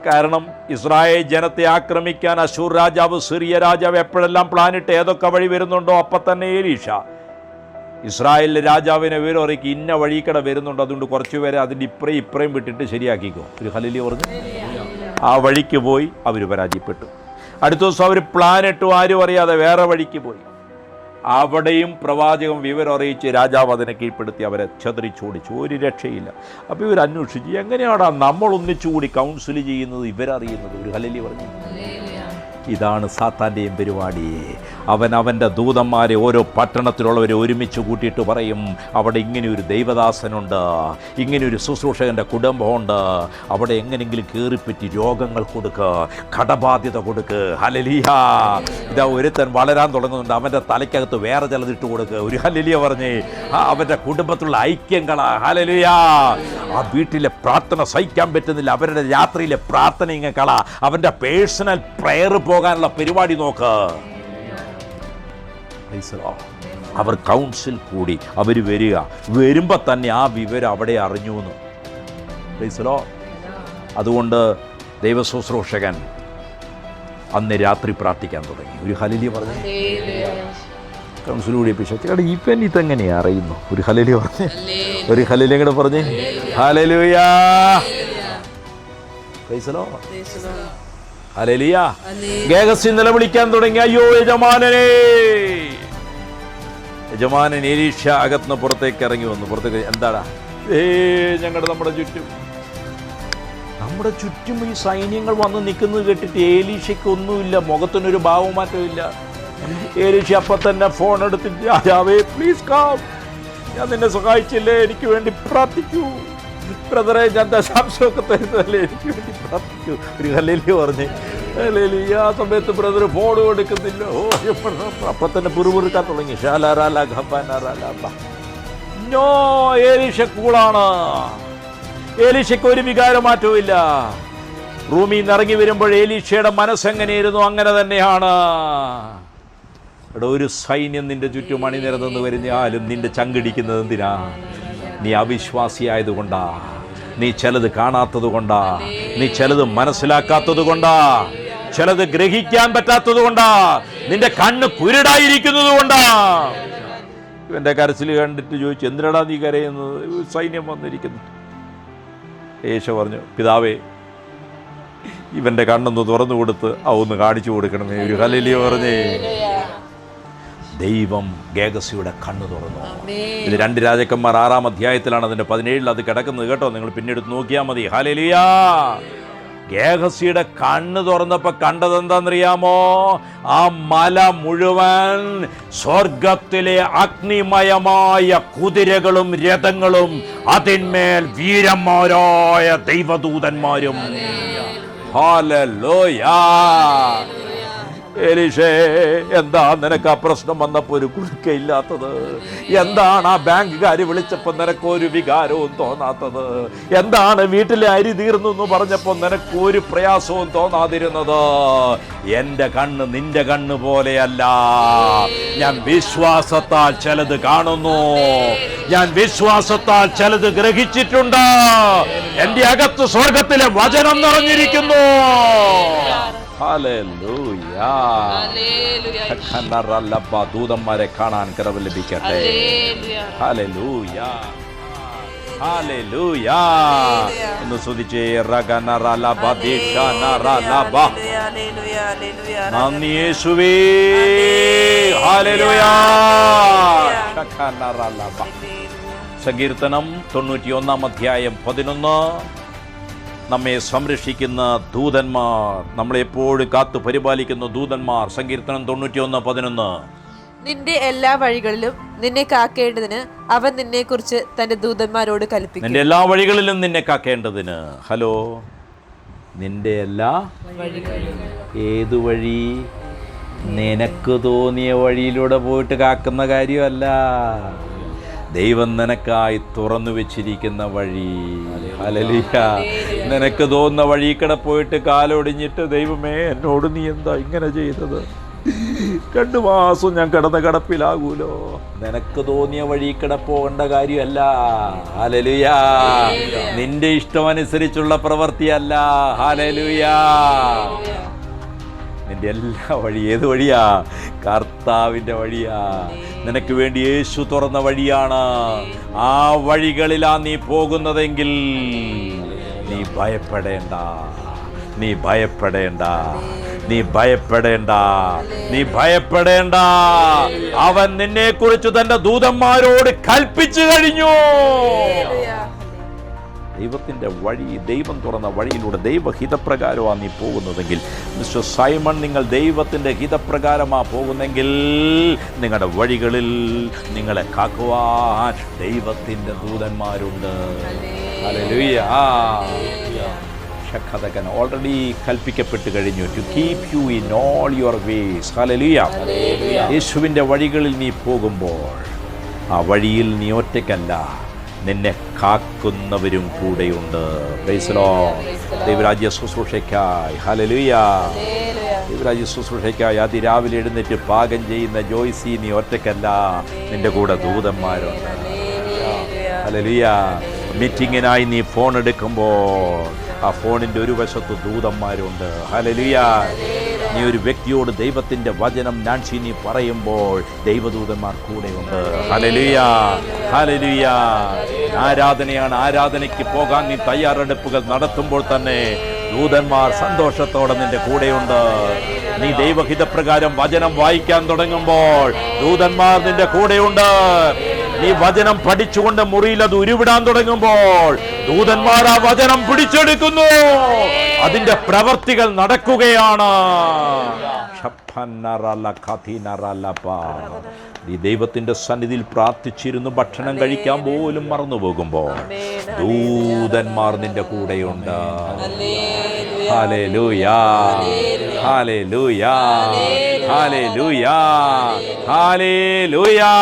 കാരണം ഇസ്രായേൽ ജനത്തെ ആക്രമിക്കാൻ അശൂർ രാജാവ്, സിറിയ രാജാവ് എപ്പോഴെല്ലാം പ്ലാനിട്ട് ഏതൊക്കെ വഴി വരുന്നുണ്ടോ അപ്പം തന്നെ എലീഷ ഇസ്രായേലിലെ രാജാവിനെ വിവരം അറിയിക്കും, ഇന്ന വഴിക്കട വരുന്നുണ്ട്, അതുകൊണ്ട് കുറച്ച് പേരെ അതിൻ്റെ ഇപ്പറയും വിട്ടിട്ട് ശരിയാക്കിക്കോ. ഒരു ഹല്ലേലൂയ പറഞ്ഞു. ആ വഴിക്ക് പോയി അവർ പരാജയപ്പെട്ടു. അടുത്ത ദിവസം അവർ പ്ലാനിട്ടു, ആരും അറിയാതെ വേറെ വഴിക്ക് പോയി. അവിടെയും പ്രവാചകൻ വിവരം അറിയിച്ച് രാജാവ് അതിനെ കീഴ്പ്പെടുത്തി അവരെ ചതറിച്ചോടിച്ചു. ഒരു രക്ഷയില്ല. അപ്പോൾ ഇവർ അന്വേഷിച്ചു, എങ്ങനെയാടാ നമ്മൾ ഒന്നിച്ചുകൂടി കൗൺസിൽ ചെയ്യുന്നത് ഇവരറിയുന്നത്? ഒരു ഹല്ലേലൂയ പറഞ്ഞു. ഇതാണ് സാത്താൻ്റെയും പരിപാടി. അവൻ്റെ ദൂതന്മാരെ ഓരോ പട്ടണത്തിലുള്ളവരെ ഒരുമിച്ച് കൂട്ടിയിട്ട് പറയും, അവിടെ ഇങ്ങനെയൊരു ദൈവദാസനുണ്ട്, ഇങ്ങനെയൊരു ശുശ്രൂഷകൻ്റെ കുടുംബമുണ്ട്, അവിടെ എങ്ങനെയെങ്കിലും കയറിപ്പറ്റി രോഗങ്ങൾ കൊടുക്കുക, കടബാധ്യത കൊടുക്കുക. ഹല്ലേലൂയ. ഇതാ ഒരുത്തൻ വളരാൻ തുടങ്ങുന്നുണ്ട്, അവൻ്റെ തലയ്ക്കകത്ത് വേറെ ചിലതിട്ട് കൊടുക്കുക. ഒരു ഹല്ലേലൂയ പറഞ്ഞേ. അവൻ്റെ കുടുംബത്തിലുള്ള ഐക്യങ്ങളാ. ഹല്ലേലൂയ. ആ വീട്ടിലെ പ്രാർത്ഥന സഹിക്കാൻ പറ്റുന്നില്ല, അവരുടെ രാത്രിയിലെ പ്രാർത്ഥന ഇങ്ങനെ കള. അവൻ്റെ പേഴ്സണൽ പ്രയർ പോകാനുള്ള പരിപാടി നോക്ക്. അവർ കൗൺസിൽ കൂടി അവർ വരുമ്പോൾ തന്നെ ആ വിവരം അവിടെ അറിഞ്ഞു എന്ന്. അതുകൊണ്ട് ദൈവശുശ്രൂഷകൻ അന്ന് രാത്രി പ്രാർത്ഥിക്കാൻ തുടങ്ങി. ഒരു ഹല്ലേലൂയ പറഞ്ഞു. കൗൺസിൽ കൂടിയപ്പോൾ ഇവൻ ഇതെങ്ങനെയാ അറിയുന്നു? ഒരു ഹല്ലേലൂയ പറഞ്ഞേ. ഒരു ഹല്ലേലൂയ കൂടെ പറഞ്ഞേ. ഹല്ലേലൂയ. ഹല്ലേലൂയ. ഗേഹസി നിലവിളിക്കാൻ തുടങ്ങി, അയ്യോ യജമാനനെ. യജമാനൻ എലീഷ അകത്തുനിന്ന് പുറത്തേക്ക് ഇറങ്ങി വന്നു. പുറത്തേക്ക്, എന്താടാ? നമ്മുടെ ചുറ്റും ഈ സൈന്യങ്ങൾ വന്ന് നിൽക്കുന്നത് കേട്ടിട്ട് എലീഷയ്ക്ക് ഒന്നുമില്ല, മുഖത്തിനൊരു ഭാവമാറ്റമില്ല. ഏലീശ അപ്പം തന്നെ ഫോൺ എടുത്തിട്ട്, രാജാവേ പ്ലീസ് കം, ഞാൻ നിന്നെ സഹായിച്ചില്ലേ, എനിക്ക് വേണ്ടി പ്രാർത്ഥിക്കൂ. ബ്രദറെ, ഞാൻ ദശാംശമൊക്കെ തരുന്നതല്ലേ, എനിക്ക് വേണ്ടി പ്രാർത്ഥിക്കൂ. ഒരു ഹല്ലേലൂയ പറഞ്ഞ്. ഹല്ലേലൂയ. ആ സമയത്ത് ബ്രദർ ഫോൺ കൊടുക്കുന്നില്ല. ഓ, അപ്പം തന്നെ പുറുപുറുക്കാൻ തുടങ്ങി. നോ, ഏലീശ കൂളാണ്. ഏലീശയ്ക്ക് ഒരു വികാരമാറ്റവും ഇല്ല. റൂമിൽ നിന്ന് ഇറങ്ങി വരുമ്പോൾ ഏലീശയുടെ മനസ്സെങ്ങനെയായിരുന്നു അങ്ങനെ തന്നെയാണ്. ഇവിടെ ഒരു സൈന്യം നിന്റെ ചുറ്റും അണിനിരന്ന് വരുന്നാലും നിന്റെ ചങ്കിടിക്കുന്നത് എന്തിനാ? നീ അവിശ്വാസിയായതുകൊണ്ടാ, നീ ചിലത് കാണാത്തത് കൊണ്ടാ, നീ ചിലത് മനസ്സിലാക്കാത്തത് കൊണ്ടാ, ചിലത് ഗ്രഹിക്കാൻ പറ്റാത്തത് കൊണ്ടാ, നിന്റെ കണ്ണ് കുരുടായിരിക്കുന്നത് കൊണ്ടാ. ഇവന്റെ കരച്ചിൽ കണ്ടിട്ട് ചോദിച്ചു, എന്തിനാടാ നീ കരയുന്നത്? സൈന്യം വന്നിരിക്കുന്നു. യേശു പറഞ്ഞു, പിതാവേ, ഇവന്റെ കണ്ണൊന്ന് തുറന്നു കൊടുത്ത് ഒന്ന് കാണിച്ചു കൊടുക്കണമേ. ഒരു ഹല്ലേലൂയ പറഞ്ഞേ. ദൈവം ഗേഹസിയുടെ കണ്ണ് തുറന്നു. ഇത് 2 രാജാക്കന്മാർ 6-ാം അധ്യായത്തിലാണ്, അതിന്റെ 17 അത് കിടക്കുന്നത് കേട്ടോ. നിങ്ങൾ പിന്നീട് നോക്കിയാൽ മതി. ഹല്ലേലൂയ. ഗേഹസിയുടെ കണ്ണ് തുറന്നപ്പോ കണ്ടതെന്താണെന്നറിയാമോ? ആ മല മുഴുവൻ സ്വർഗത്തിലെ അഗ്നിമയമായ കുതിരകളും രഥങ്ങളും അതിന്മേൽ വീരന്മാരായ ദൈവദൂതന്മാരും. ഹല്ലേലൂയ. എലീശേ, എന്താ നിനക്ക് ആ പ്രശ്നം വന്നപ്പോൾ ഒരു കുലുക്കയില്ലാത്തത്? എന്താണ് ആ ബാങ്കുകാർ വിളിച്ചപ്പോൾ നിനക്കൊരു വികാരവും തോന്നാത്തത്? എന്താണ് വീട്ടിലെ അരി തീർന്നു എന്ന് പറഞ്ഞപ്പോൾ നിനക്കൊരു പ്രയാസവും തോന്നാതിരുന്നത്? എൻ്റെ കണ്ണ് നിന്റെ കണ്ണ് പോലെയല്ല. ഞാൻ വിശ്വാസത്താൽ ചിലത് കാണുന്നു, ഞാൻ വിശ്വാസത്താൽ ചിലത് ഗ്രഹിച്ചിട്ടുണ്ട്. എൻ്റെ അകത്ത് സ്വർഗത്തിലെ വചനം നിറഞ്ഞിരിക്കുന്നു. ദൂതന്മാരെ കാണാൻ കരവ് ലഭിക്കട്ടെ. ഒന്ന് സ്തുതിച്ചേ. നന്ദി യേശുവേ. സങ്കീർത്തനം 91-ാം അധ്യായം 11. നമ്മെ സംരക്ഷിക്കുന്ന ദൂതന്മാർ, നമ്മളെപ്പോഴും കാത്തു പരിപാലിക്കുന്ന ദൂതന്മാർ. സങ്കീർത്തനം 91:11. നിന്റെ എല്ലാ വഴികളിലും നിന്നെ കാക്കേണ്ടതിന് അവൻ നിന്നെ കുറിച്ച് തന്റെ ദൂതന്മാരോട് കൽപ്പിക്കും. നിന്റെ എല്ലാ വഴികളിലും നിന്നെ കാക്കേണ്ടതിന്. ഹലോ, നിന്റെ എല്ലാ ഏതു വഴി? നിനക്ക് തോന്നിയ വഴിയിലൂടെ പോയിട്ട് കാക്കുന്ന കാര്യമല്ല. ദൈവം നിനക്കായി തുറന്നു വെച്ചിരിക്കുന്ന വഴി. ഹല്ലേലൂയ. നിനക്ക് തോന്നുന്ന വഴി കൂടെ പോയിട്ട് കാലൊടിഞ്ഞിട്ട്, ദൈവമേ എന്നോട് നീ എന്താ ഇങ്ങനെ ചെയ്തത്? 2 മാസം ഞാൻ കിടപ്പിലാകൂലോ. നിനക്ക് തോന്നിയ വഴി കൂടെ പോകേണ്ട കാര്യമല്ല. ഹല്ലേലൂയ. നിന്റെ ഇഷ്ടമനുസരിച്ചുള്ള പ്രവൃത്തിയല്ല. ഹല്ലേലൂയ. നിന്റെ എല്ലാ വഴി ഏത് വഴിയാ? കർത്താവിൻ്റെ വഴിയാ. നിനക്ക് വേണ്ടി യേശു തുറന്ന വഴിയാണ്. ആ വഴികളിലാ നീ പോകുന്നതെങ്കിൽ നീ ഭയപ്പെടേണ്ട, നീ ഭയപ്പെടേണ്ട, നീ ഭയപ്പെടേണ്ട, നീ ഭയപ്പെടേണ്ട. അവൻ നിന്നെക്കുറിച്ച് തന്റെ ദൂതന്മാരോട് കൽപ്പിച്ചു കഴിഞ്ഞു. ദൈവത്തിൻ്റെ വഴി, ദൈവം തുറന്ന വഴിയിലൂടെ ദൈവഹിതപ്രകാരമാണ് നീ പോകുന്നതെങ്കിൽ, മിസ്റ്റർ സൈമൺ, നിങ്ങൾ ദൈവത്തിൻ്റെ ഹിതപ്രകാരമാണ് പോകുന്നെങ്കിൽ നിങ്ങളുടെ വഴികളിൽ നിങ്ങളെ കാക്കുവാൻ ദൈവത്തിൻ്റെ ദൂതന്മാരുണ്ട്. ഹല്ലേലൂയ. ശഖതകൻ ഓൾറെഡി കൽപ്പിക്കപ്പെട്ട് കഴിഞ്ഞു. To keep you in all your ways. Hallelujah. യേശുവിൻ്റെ വഴികളിൽ നീ പോകുമ്പോൾ ആ വഴിയിൽ നീ ഒറ്റയ്ക്കല്ല, നിന്നെ കാക്കുന്നവരും കൂടെയുണ്ട്. Praise the Lord. ദൈവരാജ്യ ശുശ്രൂഷയ്ക്കായി, ഹല്ലേലൂയ, ദൈവരാജ്യ ശുശ്രൂഷയ്ക്കായി അതിരാവിലെ എഴുന്നേറ്റ് പാകം ചെയ്യുന്ന ജോയ്സി, നീ ഒറ്റയ്ക്കല്ല, നിന്റെ കൂടെ ദൂതന്മാരുണ്ട്. ഹല്ലേലൂയ. മീറ്റിങ്ങിനായി നീ ഫോൺ എടുക്കുമ്പോൾ ആ ഫോണിൻ്റെ ഒരു വശത്ത് ദൂതന്മാരുണ്ട്. ഹല്ലേലൂയ. നീ ഒരു വ്യക്തിയോട് ദൈവത്തിൻ്റെ വചനം നാൻസി നീ പറയുമ്പോൾ ദൈവദൂതന്മാർ കൂടെയുണ്ട്. ഹല്ലേലൂയ, ഹല്ലേലൂയ. ആരാധനയാണ്, ആരാധനയ്ക്ക് പോകാൻ നീ തയ്യാറെടുപ്പുകൾ നടത്തുമ്പോൾ തന്നെ ദൂതന്മാർ സന്തോഷത്തോടെ നിന്റെ കൂടെയുണ്ട്. നീ ദൈവഹിതപ്രകാരം വചനം വായിക്കാൻ തുടങ്ങുമ്പോൾ ദൂതന്മാർ നിന്റെ കൂടെയുണ്ട്. നീ വചനം പഠിച്ചുകൊണ്ട് മുറിയിൽ അത് ഉരുവിടാൻ തുടങ്ങുമ്പോൾ ദൂതന്മാർ ആ വചനം പിടിച്ചെടുക്കുന്നു. അതിന്റെ പ്രവർത്തികൾ നടക്കുകയാണ്. ഈ ദൈവത്തിന്റെ സന്നിധിയിൽ പ്രാർത്ഥിച്ചിരുന്നു ഭക്ഷണം കഴിക്കാൻ പോലും മറന്നു പോകുമ്പോൾ ദൂതന്മാർ നിന്റെ കൂടെയുണ്ട്. ഹല്ലേലൂയാ, ഹല്ലേലൂയാ, ഹല്ലേലൂയാ, ഹല്ലേലൂയാ.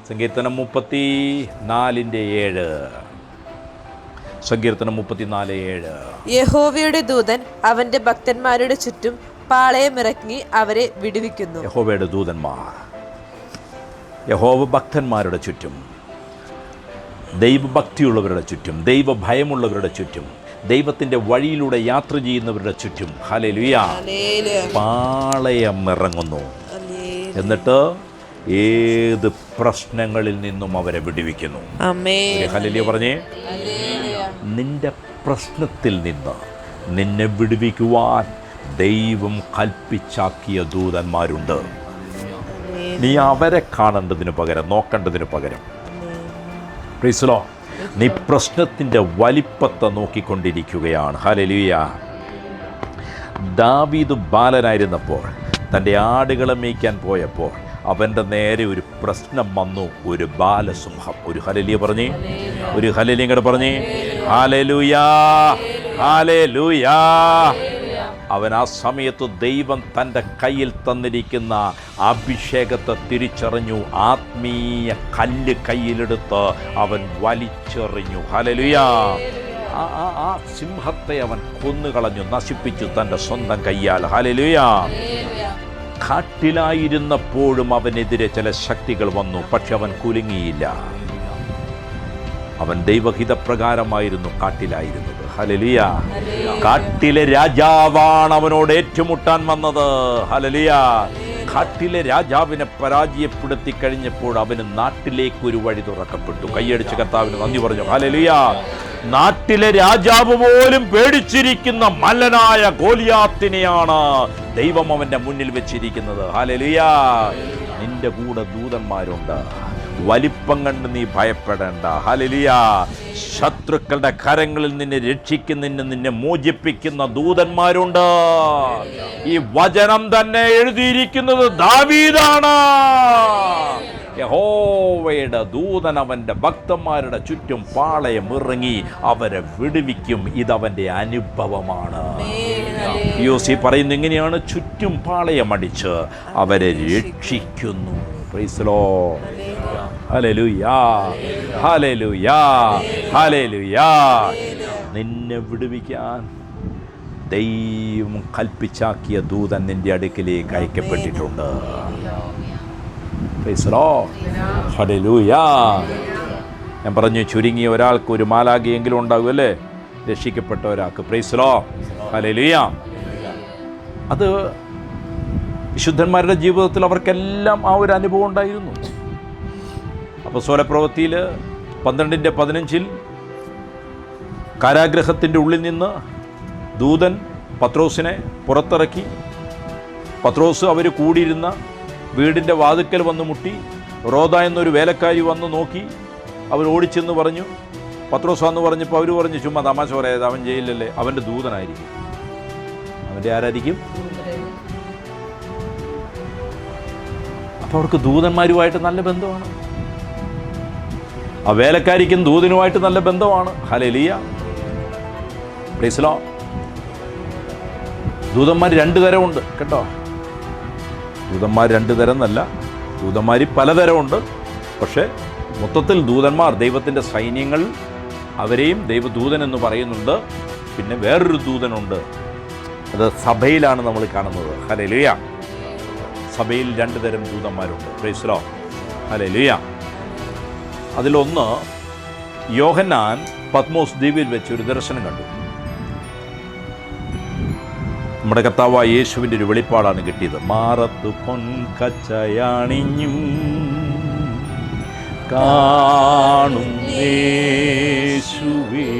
സങ്കീർത്തനം 34:7. സങ്കീർത്തനം 34:7. യഹോവയുടെ ദൂതൻ അവന്റെ ഭക്തന്മാരുടെ ചുറ്റും പാളയമിറങ്ങി അവരെ വിടുവിക്കുന്നു. യഹോവയുടെ ദൂതന്മാർ, യഹോവ ഭക്തന്മാരുടെ ചുറ്റും, ദൈവഭക്തിയുള്ളവരുടെ ചുറ്റും, ദൈവഭയമുള്ളവരുടെ ചുറ്റും, ദൈവത്തിന്റെ വഴിയിലൂടെ യാത്ര ചെയ്യുന്നവരുടെ ചുറ്റും ഹല്ലേലൂയാ പാളയമിറങ്ങുന്നു. എന്നിട്ട് ഏത് പ്രശ്നങ്ങളിൽ നിന്നും അവരെ വിടുവിക്കുന്നു. ഹല്ലേലൂയ പറഞ്ഞേ. നിന്റെ പ്രശ്നത്തിൽ നിന്ന് നിന്നെ വിടുവിക്കുവാൻ ദൈവം കൽപ്പിച്ചാക്കിയ ദൂതന്മാരുണ്ട്. നീ അവരെ കാണേണ്ടതിന് പകരം, നോക്കേണ്ടതിന് പകരം, പ്രൈസ് ദി ലോർഡ്, നീ പ്രശ്നത്തിൻ്റെ വലിപ്പത്തെ നോക്കിക്കൊണ്ടിരിക്കുകയാണ്. ഹല്ലേലൂയ. ദാവീദ് ബാലനായിരുന്നപ്പോൾ തൻ്റെ ആടുകളെ മേയ്ക്കാൻ പോയപ്പോൾ അവൻ്റെ നേരെ ഒരു പ്രശ്നം വന്നു. ഒരു ബാലസിംഹം. ഒരു ഹല്ലേലൂയ പറഞ്ഞേ, ഒരു ഹല്ലേലൂയ കൂടെ പറഞ്ഞേ. ഹല്ലേലൂയാ, ഹല്ലേലൂയാ. അവൻ ആ സമയത്ത് ദൈവം തൻ്റെ കയ്യിൽ തന്നിരിക്കുന്ന അഭിഷേകത്തെ തിരിച്ചറിഞ്ഞു. ആത്മീയ കല്ല് കയ്യിലെടുത്ത് അവൻ വലിച്ചെറിഞ്ഞു. ഹല്ലേലൂയാ. ആ സിംഹത്തെ അവൻ കൊന്നുകളഞ്ഞു, നശിപ്പിച്ചു തൻ്റെ സ്വന്തം കയ്യാൽ. ഹല്ലേലൂയാ. കാട്ടിലായിരുന്നപ്പോഴും അവനെതിരെ ചില ശക്തികൾ വന്നു, പക്ഷെ അവൻ കുലുങ്ങിയില്ല. അവൻ ദൈവഹിതപ്രകാരമായിരുന്നു കാട്ടിലായിരുന്നത്. ഹല്ലേലൂയ. കാട്ടിലെ രാജാവാണ് അവനോട് ഏറ്റുമുട്ടാൻ വന്നത്. ഹല്ലേലൂയ. കാട്ടിലെ രാജാവിനെ പരാജയപ്പെടുത്തി കഴിഞ്ഞപ്പോൾ അവന് നാട്ടിലേക്ക് ഒരു വഴി തുറക്കപ്പെട്ടു. കൈയടിച്ച് കർത്താവിന് നന്ദി പറഞ്ഞു. ഹല്ലേലൂയ. നാട്ടിലെ രാജാവ് പോലും പേടിച്ചിരിക്കുന്ന മല്ലനായ ഗോലിയാത്തിനെയാണ് ദൈവം അവന്റെ മുന്നിൽ വെച്ചിരിക്കുന്നത്. ഹല്ലേലൂയ. നിന്റെ കൂടെ ദൂതന്മാരുണ്ട്. വലിപ്പം കണ്ട് നീ ഭയപ്പെടേണ്ട. ഹല്ലേലൂയ. ശത്രുക്കളുടെ കരങ്ങളിൽ നിന്നെ രക്ഷിക്കുന്ന, നിന്നെ മോചിപ്പിക്കുന്ന ദൂതന്മാരുണ്ട്. ഈ വചനം തന്നെ എഴുതിയിരിക്കുന്നത് ദാവീദാണ്. യഹോവയുടെ ദൂതൻ അവന്റെ ഭക്തന്മാരുടെ ചുറ്റും പാളയമിറങ്ങി അവരെ വിടുവിക്കും. ഇതവന്റെ അനുഭവമാണ്. യോസി പറയുന്നത് ഇങ്ങനെയാണ്: ചുറ്റും പാളയമടിച്ച് അവരെ രക്ഷിക്കുന്നു. Praise the Lord. ഹല്ലേലൂയാ, ഹല്ലേലൂയാ, ഹല്ലേലൂയാ. നിന്നെ വിടുവിക്കാൻ ദൈവം കൽപ്പിച്ചാക്കിയ ദൂതൻ നിന്റെ അടുക്കിലേക്ക് അയക്കപ്പെട്ടിട്ടുണ്ട്. Praise the Lord. ഹല്ലേലൂയാ. ഞാൻ പറഞ്ഞു, ചുരുങ്ങിയ ഒരാൾക്ക് ഒരു മാലാഖയെങ്കിലും ഉണ്ടാകുമല്ലേ, രക്ഷിക്കപ്പെട്ട ഒരാൾക്ക്. Praise the Lord. ഹല്ലേലൂയാ. അത് വിശുദ്ധന്മാരുടെ ജീവിതത്തിൽ അവർക്കെല്ലാം ആ ഒരു അനുഭവം ഉണ്ടായിരുന്നു. അപ്പോസ്തലപ്രവൃത്തിയിൽ 12:15 കാരാഗൃഹത്തിൻ്റെ ഉള്ളിൽ നിന്ന് ദൂതൻ പത്രോസിനെ പുറത്തിറക്കി. പത്രോസ് അവർ കൂടിയിരുന്ന വീടിൻ്റെ വാതിക്കൽ വന്ന് മുട്ടി. റോദ എന്നൊരു വേലക്കാരി വന്ന് നോക്കി. അവർ ഓടിച്ചെന്ന് പറഞ്ഞു. പത്രോസ് എന്ന് പറഞ്ഞപ്പോൾ അവർ പറഞ്ഞു, ചുമ്മാ തമാശ പറയാതെ, അവൻ ജയിലല്ലേ, അവൻ്റെ ദൂതനായിരിക്കും. അവൻ്റെ ആരായിരിക്കും? അപ്പോൾ അവർക്ക് ദൂതന്മാരുമായിട്ട് നല്ല ബന്ധമാണ്. ആ വേലക്കാരിക്കും ദൂതനുമായിട്ട് നല്ല ബന്ധമാണ്. ഹല്ലേലൂയ. Praise the Lord. ദൂതന്മാർ 2 തരമുണ്ട് കേട്ടോ. ദൂതന്മാർ 2 തരം എന്നല്ല, ദൂതന്മാർ പലതരമുണ്ട്. പക്ഷേ മൊത്തത്തിൽ ദൂതന്മാർ ദൈവത്തിൻ്റെ സൈന്യങ്ങൾ, അവരെയും ദൈവദൂതൻ എന്ന് പറയുന്നുണ്ട്. പിന്നെ വേറൊരു ദൂതനുണ്ട്, അത് സഭയിലാണ് നമ്മൾ കാണുന്നത്. ഹല്ലേലൂയ. സഭയിൽ 2 തരം ദൂതന്മാരുണ്ട്. Praise the Lord. ഹല്ലേലൂയ. അതിലൊന്ന്, യോഹന്നാൻ പത്മോസ് ദ്വീപിൽ വെച്ച് ഒരു ദർശനം കണ്ടു. നമ്മുടെ കർത്താവായ യേശുവിൻ്റെ ഒരു വെളിപ്പാടാണ് കിട്ടിയത്. മാറത്തു പൊൻകച്ചയണിഞ്ഞും കാണും യേശുവേ,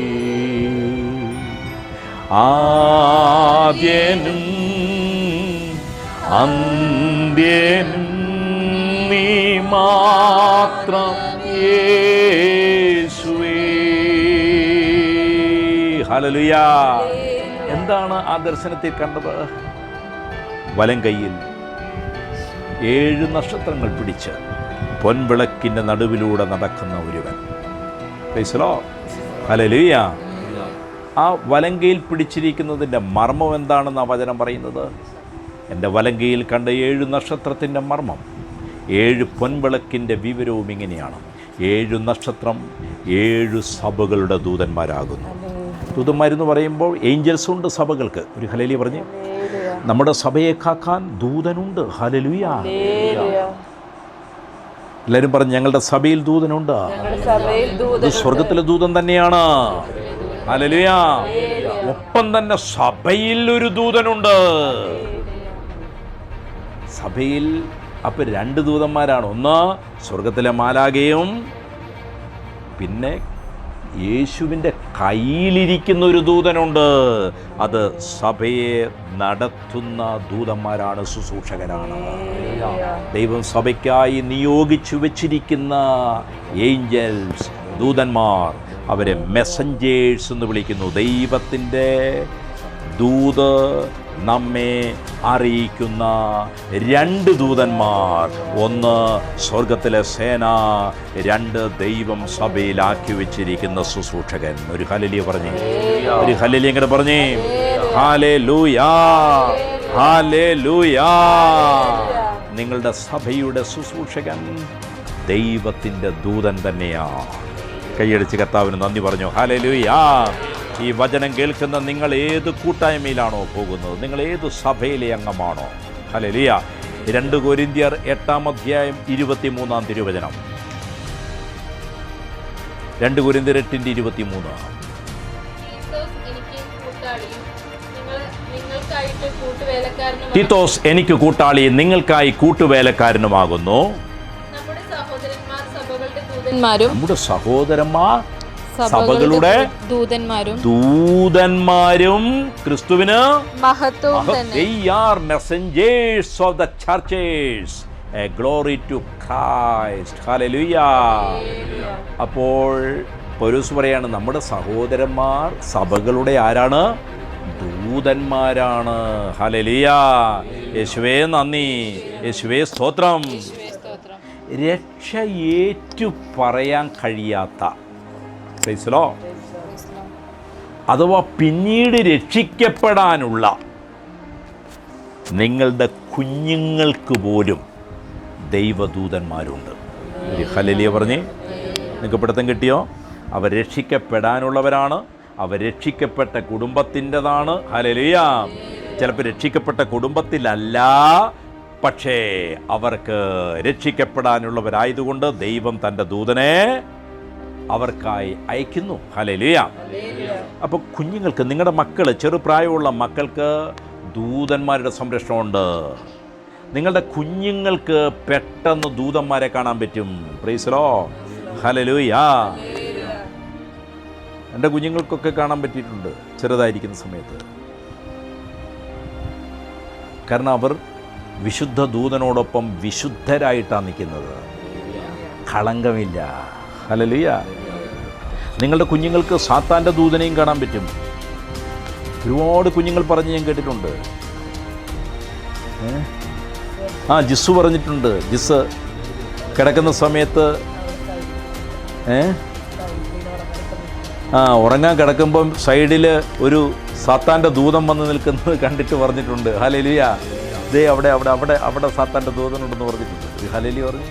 ആദ്യനും അന്ത്യനും നീ മാത്രം യേശുവേ. ഹല്ലേലൂയ. എന്താണ് ആ ദർശനത്തിൽ കണ്ടത്? വലം കൈയിൽ 7 നക്ഷത്രങ്ങൾ പിടിച്ച് പൊൻവിളക്കിൻ്റെ നടുവിലൂടെ നടക്കുന്ന ഒരുവൻ. Price the Lord. ഹല്ലേലൂയ. ആ വലങ്കയിൽ പിടിച്ചിരിക്കുന്നതിൻ്റെ മർമ്മം എന്താണെന്ന് ആ വചനം പറയുന്നത്? എൻ്റെ വലങ്കയിൽ കണ്ട 7 നക്ഷത്രത്തിൻ്റെ മർമ്മം, 7 പൊൻവിളക്കിൻ്റെ വിവരവും ഇങ്ങനെയാണ്. 7 നക്ഷത്രം 7 സഭകളുടെ ദൂതന്മാരാകുന്നു. ദൂതന്മാരെന്ന് പറയുമ്പോൾ ഏഞ്ചൽസ് ഉണ്ട് സഭകൾക്ക്. ഒരു ഹല്ലേലൂയ പറഞ്ഞ്. നമ്മുടെ സഭയെ കാക്കാൻ ദൂതനുണ്ട്. ഹല്ലേലൂയ. എല്ലാവരും പറഞ്ഞു, ഞങ്ങളുടെ സഭയിൽ ദൂതനുണ്ട്. ഇത് സ്വർഗത്തിലെ ദൂതൻ തന്നെയാണ്. ഹല്ലേലൂയ. ഒപ്പം തന്നെ സഭയിൽ ഒരു ദൂതനുണ്ട്. സഭയിൽ അപ്പോൾ 2 ദൂതന്മാരാണ്. ഒന്ന് സ്വർഗത്തിലെ മാലാഖയും പിന്നെ യേശുവിൻ്റെ കയ്യിലിരിക്കുന്ന ഒരു ദൂതനുണ്ട്. അത് സഭയെ നടത്തുന്ന ദൂതന്മാരാണ്, ശുശ്രൂഷകരാണ്. ദൈവം സഭയ്ക്കായി നിയോഗിച്ചു വച്ചിരിക്കുന്ന ഏഞ്ചൽസ്, ദൂതന്മാർ, അവരെ മെസ്സഞ്ചേഴ്സ് എന്ന് വിളിക്കുന്നു. ദൈവത്തിൻ്റെ ദൂത് നമ്മെ അറിയിക്കുന്ന 2 ദൂതന്മാർ. ഒന്ന് സ്വർഗത്തിലെ സേന, 2 ദൈവം സഭയിലാക്കി വെച്ചിരിക്കുന്ന ശുശ്രൂഷകൻ. ഒരു ഹല്ലേലൂയ പറഞ്ഞേ, ഒരു ഹല്ലേലൂയ ഇങ്ങനെ പറഞ്ഞേ. Hallelujah, hallelujah. നിങ്ങളുടെ സഭയുടെ ശുശ്രൂഷകൻ ദൈവത്തിൻ്റെ ദൂതൻ തന്നെയാണ്. കൈയടിച്ച് കർത്താവിന് നന്ദി പറഞ്ഞു. ഹല്ലേലൂയ. ഈ വചനം കേൾക്കുന്ന നിങ്ങൾ ഏത് കൂട്ടായ്മയിലാണോ പോകുന്നത്, നിങ്ങൾ ഏത് സഭയിലെ അംഗമാണോ? ഹല്ലേലൂയ. 2 കൊരിന്ത്യർ 8-ാം അധ്യായം 23-ാം തിരുവചനം. 2 കൊരിന്ത്യർ 8:23. തീത്തോസ് എനിക്ക് കൂട്ടാളി, നിങ്ങൾക്കായി കൂട്ടുവേലക്കാരനുമാകുന്നു. നമ്മുടെ സഹോദരന്മാർ സഭകളുടെ ദൂതന്മാരും ക്രിസ്തുവിന് മഹത്വം. They are messengers of the churches. A glory to Christ. Hallelujah. അപ്പോൾ പൗലോസ് പറയാണ്, നമ്മുടെ സഹോദരന്മാർ സഭകളുടെ ആരാണ്? ദൂതന്മാരാണ്. ഹല്ലേലൂയ. യേശുവേ നന്ദി, യേശുവേ സ്തോത്രം. രക്ഷ ഏറ്റു പറയാൻ കഴിയാത്ത, പ്രൈസ് ദി ലോർഡ്, അഥവാ പിന്നീട് രക്ഷിക്കപ്പെടാനുള്ള നിങ്ങളുടെ കുഞ്ഞുങ്ങൾക്ക് പോലും ദൈവദൂതന്മാരുണ്ട്. ഒരു ഹല്ലേലൂയ പറഞ്ഞേ. നിങ്ങൾക്ക് പിടുത്തം കിട്ടിയോ? അവർ രക്ഷിക്കപ്പെടാനുള്ളവരാണ്. അവർ രക്ഷിക്കപ്പെട്ട കുടുംബത്തിൻ്റെതാണ്. ഹല്ലേലൂയ. ചിലപ്പോൾ രക്ഷിക്കപ്പെട്ട കുടുംബത്തിലല്ല, പക്ഷേ അവർക്ക് രക്ഷിക്കപ്പെടാനുള്ളവരായതുകൊണ്ട് ദൈവം തൻ്റെ ദൂതനെ അവർക്കായി അയക്കുന്നു. ഹല്ലേലൂയ. അപ്പോൾ കുഞ്ഞുങ്ങൾക്ക്, നിങ്ങളുടെ മക്കൾ, ചെറുപ്രായമുള്ള മക്കൾക്ക് ദൂതന്മാരുടെ സംരക്ഷണമുണ്ട്. നിങ്ങളുടെ കുഞ്ഞുങ്ങൾക്ക് പെട്ടെന്ന് ദൂതന്മാരെ കാണാൻ പറ്റും. Price the Lord. ഹല്ലേലൂയ. എൻ്റെ കുഞ്ഞുങ്ങൾക്കൊക്കെ കാണാൻ പറ്റിയിട്ടുണ്ട് ചെറുതായിരിക്കുന്ന സമയത്ത്. കാരണം അവർ വിശുദ്ധ ദൂതനോടൊപ്പം വിശുദ്ധരായിട്ടാണ് നിൽക്കുന്നത്. കളങ്കമില്ല. ഹല്ലേലൂയ. നിങ്ങളുടെ കുഞ്ഞുങ്ങൾക്ക് സാത്താൻ്റെ ദൂതനെയും കാണാൻ പറ്റും. ഒരുപാട് കുഞ്ഞുങ്ങൾ പറഞ്ഞ് ഞാൻ കേട്ടിട്ടുണ്ട്. ജിസ്സു പറഞ്ഞിട്ടുണ്ട്. ജിസ് കിടക്കുന്ന സമയത്ത് ഉറങ്ങാൻ കിടക്കുമ്പം സൈഡിൽ ഒരു സാത്താൻ്റെ ദൂതൻ വന്ന് നിൽക്കുന്നത് കണ്ടിട്ട് പറഞ്ഞിട്ടുണ്ട്. ഹല്ലേലൂയ. ദേ അവിടെ അവിടെ അവിടെ അവിടെ സാത്താൻ്റെ ദൂതനുണ്ടെന്ന് പറഞ്ഞിട്ടുണ്ട്. ഹല്ലേലൂയ പറഞ്ഞു.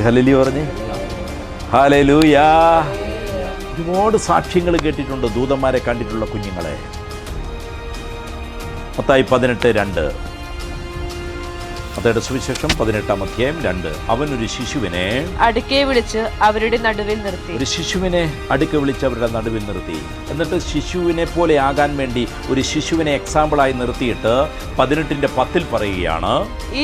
ഹല്ലേലൂയ പറഞ്ഞേ. ഹല്ലേലൂയ. ഒരുപാട് സാക്ഷ്യങ്ങൾ കേട്ടിട്ടുണ്ട് ദൂതന്മാരെ കണ്ടിട്ടുള്ള കുഞ്ഞുങ്ങളെ. മത്തായി 18:2. മത്തായിയുടെ സുവിശേഷം 18-ാം അധ്യായം 2. അവനൊരു ശിശുവിനെ അടുക്കെ വിളിച്ച് അവരുടെ നടുവിൽ നിർത്തി. ഒരു ശിശുവിനെ അടുക്കെ വിളിച്ച് അവരുടെ നടുവിൽ നിർത്തി. എന്നിട്ട് ശിശുവിനെ പോലെ ആകാൻ വേണ്ടി ഒരു ശിശുവിനെ എക്സാമ്പിളായി നിർത്തിയിട്ട് 18:10 പറയുകയാണ്, ഈ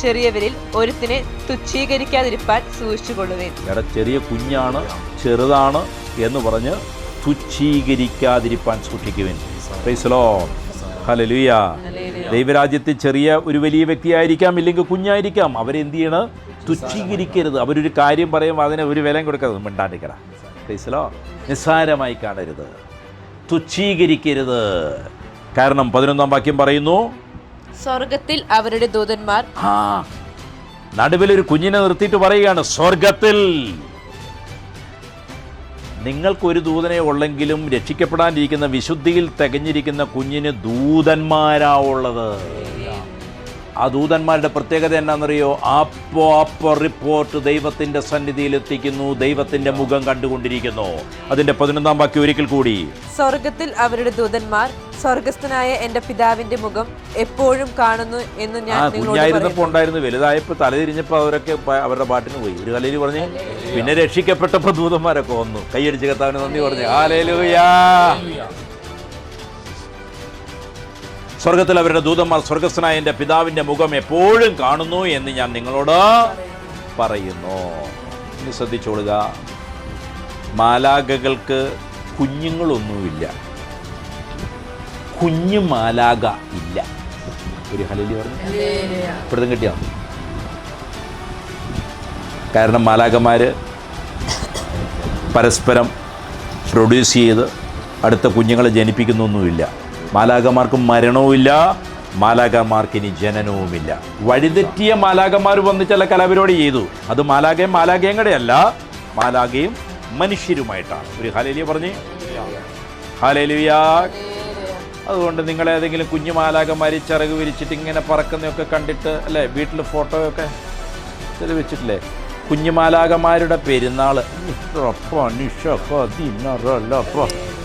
ചെറിയവരിൽ ഒരുത്തിനെ തുച്ഛീകരിക്കാതിരിപ്പാൻ സൂക്ഷിച്ചുകൊള്ളുവേൻ. ചെറിയ കുഞ്ഞാണ്, ചെറുതാണ് എന്ന് പറഞ്ഞ് തുച്ഛീകരിക്കാതിരിപ്പാൻ സൂക്ഷിക്കുവേൻ. Praise the Lord. ഹല്ലേലൂയ. ദൈവരാജ്യത്തിൽ ചെറിയ ഒരു വലിയ വ്യക്തിയായിരിക്കാം, ഇല്ലെങ്കിൽ കുഞ്ഞായിരിക്കാം. അവരെന്ത് ചെയ്യണം? തുച്ഛീകരിക്കരുത്. അവരൊരു കാര്യം പറയുമ്പോൾ അതിന് ഒരു വിലയും കൊടുക്കരുത്. മിണ്ടാണ്ടിക്കട, പ്ലീസലോ, നിസ്സാരമായി കാണരുത്, തുച്ഛീകരിക്കരുത്. കാരണം 11-ാം വാക്യം പറയുന്നു, സ്വർഗത്തിൽ അവരുടെ ദൂതന്മാർ നടുവിലൊരു കുഞ്ഞിനെ നിർത്തിയിട്ട് പറയുകയാണ്, സ്വർഗത്തിൽ നിങ്ങൾക്കൊരു ദൂതനെ ഉള്ളെങ്കിലും രക്ഷിക്കപ്പെടാനിരിക്കുന്ന വിശുദ്ധിയിൽ തികഞ്ഞിരിക്കുന്ന കുഞ്ഞിന് ദൂതന്മാരാ ഉള്ളത്. ആ ദൂതന്മാരുടെ പ്രത്യേകത എന്നാണെന്നറിയോ? അപ്പോൾ റിപ്പോർട്ട് ദൈവത്തിൻ്റെ സന്നിധിയിൽ എത്തിക്കുന്നു, ദൈവത്തിൻ്റെ മുഖം കണ്ടുകൊണ്ടിരിക്കുന്നു. അതിൻ്റെ 11-ാം വാക്യം ഒരിക്കൽ കൂടി, സ്വർഗത്തിൽ അവരുടെ ദൂതന്മാർ സ്വർഗസ്ഥനായ എൻ്റെ പിതാവിന്റെ മുഖം എപ്പോഴും കാണുന്നു എന്ന് ഞാൻ കുഞ്ഞായിരുന്നപ്പോൾ ഉണ്ടായിരുന്നു, വലുതായപ്പോൾ തലതിരിഞ്ഞപ്പോൾ അവരൊക്കെ അവരുടെ പാട്ടിന് പോയി. ഒരു കലയിൽ പറഞ്ഞ് പിന്നെ രക്ഷിക്കപ്പെട്ടപ്പോൾ ദൂതന്മാരൊക്കെ വന്നു. കൈയടിച്ച് കർത്താവിന് നന്ദി പറഞ്ഞു. ഹല്ലേലൂയാ. സ്വർഗത്തിൽ അവരുടെ ദൂതന്മാർ സ്വർഗസ്ഥനായ എൻ്റെ പിതാവിൻ്റെ മുഖം എപ്പോഴും കാണുന്നു എന്ന് ഞാൻ നിങ്ങളോട് പറയുന്നു. ഇനി ശ്രദ്ധിച്ചോളുക, മാലാഖകൾക്ക് കുഞ്ഞുങ്ങളൊന്നുമില്ല, കുഞ്ഞു മാലാഖ ഇല്ല. ഒരു ഹല്ലേലൂയ പറഞ്ഞു. ഇപ്പോഴത്തും കിട്ടിയോ? കാരണം മാലാഖമാർ പരസ്പരം പ്രൊഡ്യൂസ് ചെയ്ത് അടുത്ത കുഞ്ഞുങ്ങളെ ജനിപ്പിക്കുന്നൊന്നുമില്ല. മാലാഖമാർക്ക് മരണവുമില്ല, മാലാഖമാർക്ക് ഇനി ജനനവുമില്ല. വഴിതെറ്റിയ മാലാഖമാർ വന്ന് ചില കലാപരിപാടി ചെയ്തു. അത് മാലാഖയും കൂടെയല്ല, മാലാഖയും മനുഷ്യരുമായിട്ടാണ്. ഒരു ഹല്ലേലൂയ പറഞ്ഞേ. ഹല്ലേലൂയ. അതുകൊണ്ട് നിങ്ങളേതെങ്കിലും കുഞ്ഞു മാലാഖമാർ ചിറക് വിരിച്ചിട്ട് ഇങ്ങനെ പറക്കുന്നതൊക്കെ കണ്ടിട്ട് അല്ലേ, വീട്ടിൽ ഫോട്ടോയൊക്കെ ഇത് വെച്ചിട്ടില്ലേ, കുഞ്ഞുമാലാഖമാരുടെ പെരുന്നാൾ.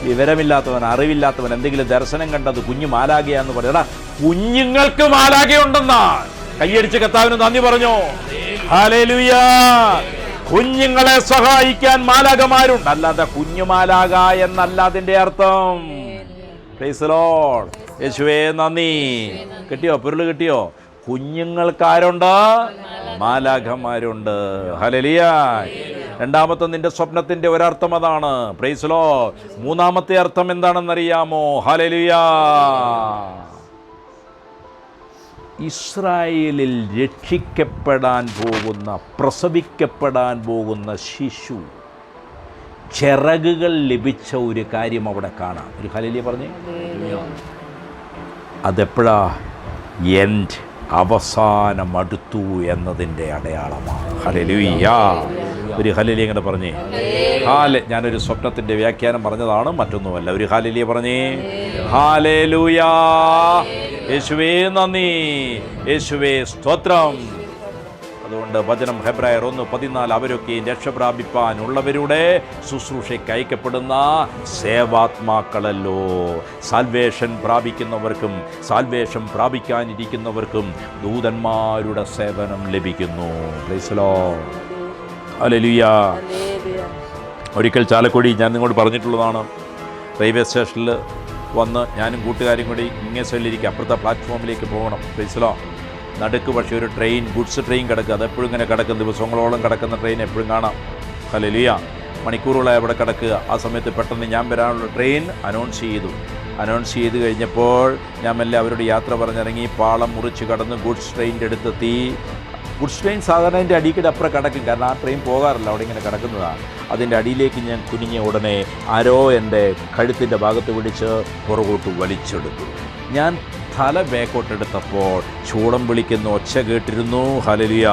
വിവരമില്ലാത്തവൻ, അറിവില്ലാത്തവൻ എന്തെങ്കിലും ദർശനം കണ്ടത് കുഞ്ഞു മാലാഖയാന്ന് പറയടാ. കുഞ്ഞുങ്ങൾക്ക് മാലാഖയുണ്ടെന്നാ. കൈയടിച്ച് കർത്താവിന് നന്ദി പറഞ്ഞോ. ഹല്ലേലൂയ. കുഞ്ഞുങ്ങളെ സഹായിക്കാൻ മാലാഖമാരുണ്ട്, അല്ലാതെ കുഞ്ഞുമാലാഖ എന്നല്ല അതിന്റെ അർത്ഥം. Price the Lord. യേശുവേ നന്ദി. കിട്ടിയോ? പൊരുൾ കിട്ടിയോ? കുഞ്ഞുങ്ങൾക്കാരുണ്ട്, മാലാഖമാരുണ്ട്. ഹല്ലേലൂയ. രണ്ടാമത്തെ നിന്റെ സ്വപ്നത്തിന്റെ ഒരർത്ഥം അതാണ്. Price the Lord. മൂന്നാമത്തെ അർത്ഥം എന്താണെന്നറിയാമോ? ഹല്ലേലൂയ. ഇസ്രായേലിൽ രക്ഷിക്കപ്പെടാൻ പോകുന്ന, പ്രസവിക്കപ്പെടാൻ പോകുന്ന ശിശു ചിറകുകൾ ലഭിച്ച ഒരു കാര്യം അവിടെ കാണാം. ഒരു ഹല്ലേലൂയ പറഞ്ഞേ. അതെപ്പോഴാ? എൻഡ്, അവസാനം അടുത്തു എന്നതിൻ്റെ അടയാളമാണ്. ഹല്ലേലൂയ. ഒരു ഹല്ലേലൂയ ഇങ്ങനെ പറഞ്ഞേ. ഞാനൊരു സ്വപ്നത്തിൻ്റെ വ്യാഖ്യാനം പറഞ്ഞതാണ്, മറ്റൊന്നുമല്ല. ഒരു ഹല്ലേലൂയ പറഞ്ഞേ. ഹല്ലേലൂയ. യേശുവേ നന്ദി, യേശുവേ സ്തോത്രം. അതുകൊണ്ട് വചനം ഹെബ്രായർ 1:14 അവരൊക്കെ രക്ഷ പ്രാപിപ്പാനുള്ളവരുടെ ശുശ്രൂഷയ്ക്ക് അയക്കപ്പെടുന്ന സേവാത്മാക്കളല്ലോ. സാൽവേഷൻ പ്രാപിക്കുന്നവർക്കും സാൽവേഷൻ പ്രാപിക്കാനിരിക്കുന്നവർക്കും ദൂതന്മാരുടെ സേവനം ലഭിക്കുന്നു. Price the Lord. ഹല്ലേലൂയ. ഒരിക്കൽ ചാലക്കുടി ഞാൻ നിങ്ങളോട് പറഞ്ഞിട്ടുള്ളതാണ്, റെയിൽവേ സ്റ്റേഷനിൽ വന്ന് ഞാനും കൂട്ടുകാരും കൂടി ഇങ്ങേ സൈഡിലിരിക്കുക, അപ്പുറത്തെ പ്ലാറ്റ്ഫോമിലേക്ക് പോകണം. Price the Lord. നടുക്ക് പക്ഷേ ഒരു ട്രെയിൻ, ഗുഡ്സ് ട്രെയിൻ കിടക്കുക. അതെപ്പോഴും ഇങ്ങനെ കിടക്കും, ദിവസങ്ങളോളം കിടക്കുന്ന ട്രെയിൻ എപ്പോഴും കാണാം. ഹല്ലേലൂയ. മണിക്കൂറുകളായി അവിടെ കിടക്കുക. ആ സമയത്ത് പെട്ടെന്ന് ഞാൻ വരാനുള്ള ട്രെയിൻ അനൗൺസ് ചെയ്ത് കഴിഞ്ഞപ്പോൾ ഞാൻ മെല്ലെ അവരോട് യാത്ര പറഞ്ഞിറങ്ങി. പാളം മുറിച്ച് കടന്ന് ഗുഡ്സ് ട്രെയിനിൻ്റെ അടുത്തെത്തി. ഗുഡ്സ് ട്രെയിൻ സാധാരണ അതിൻ്റെ അടിക്കടി അപ്പുറം കിടക്കും, കാരണം ആ ട്രെയിൻ പോകാറില്ല, അവിടെ ഇങ്ങനെ കിടക്കുന്നതാണ്. അതിൻ്റെ അടിയിലേക്ക് ഞാൻ കുനിഞ്ഞ ഉടനെ ആരോ എൻ്റെ കഴുത്തിൻ്റെ ഭാഗത്ത് പിടിച്ച് പുറകോട്ട് വലിച്ചെടുത്തു. ഞാൻ തല ബേക്കോട്ടെടുത്തപ്പോൾ ചൂടം വിളിക്കുന്ന ഒച്ച കേട്ടിരുന്നു. ഹല്ലേലൂയ.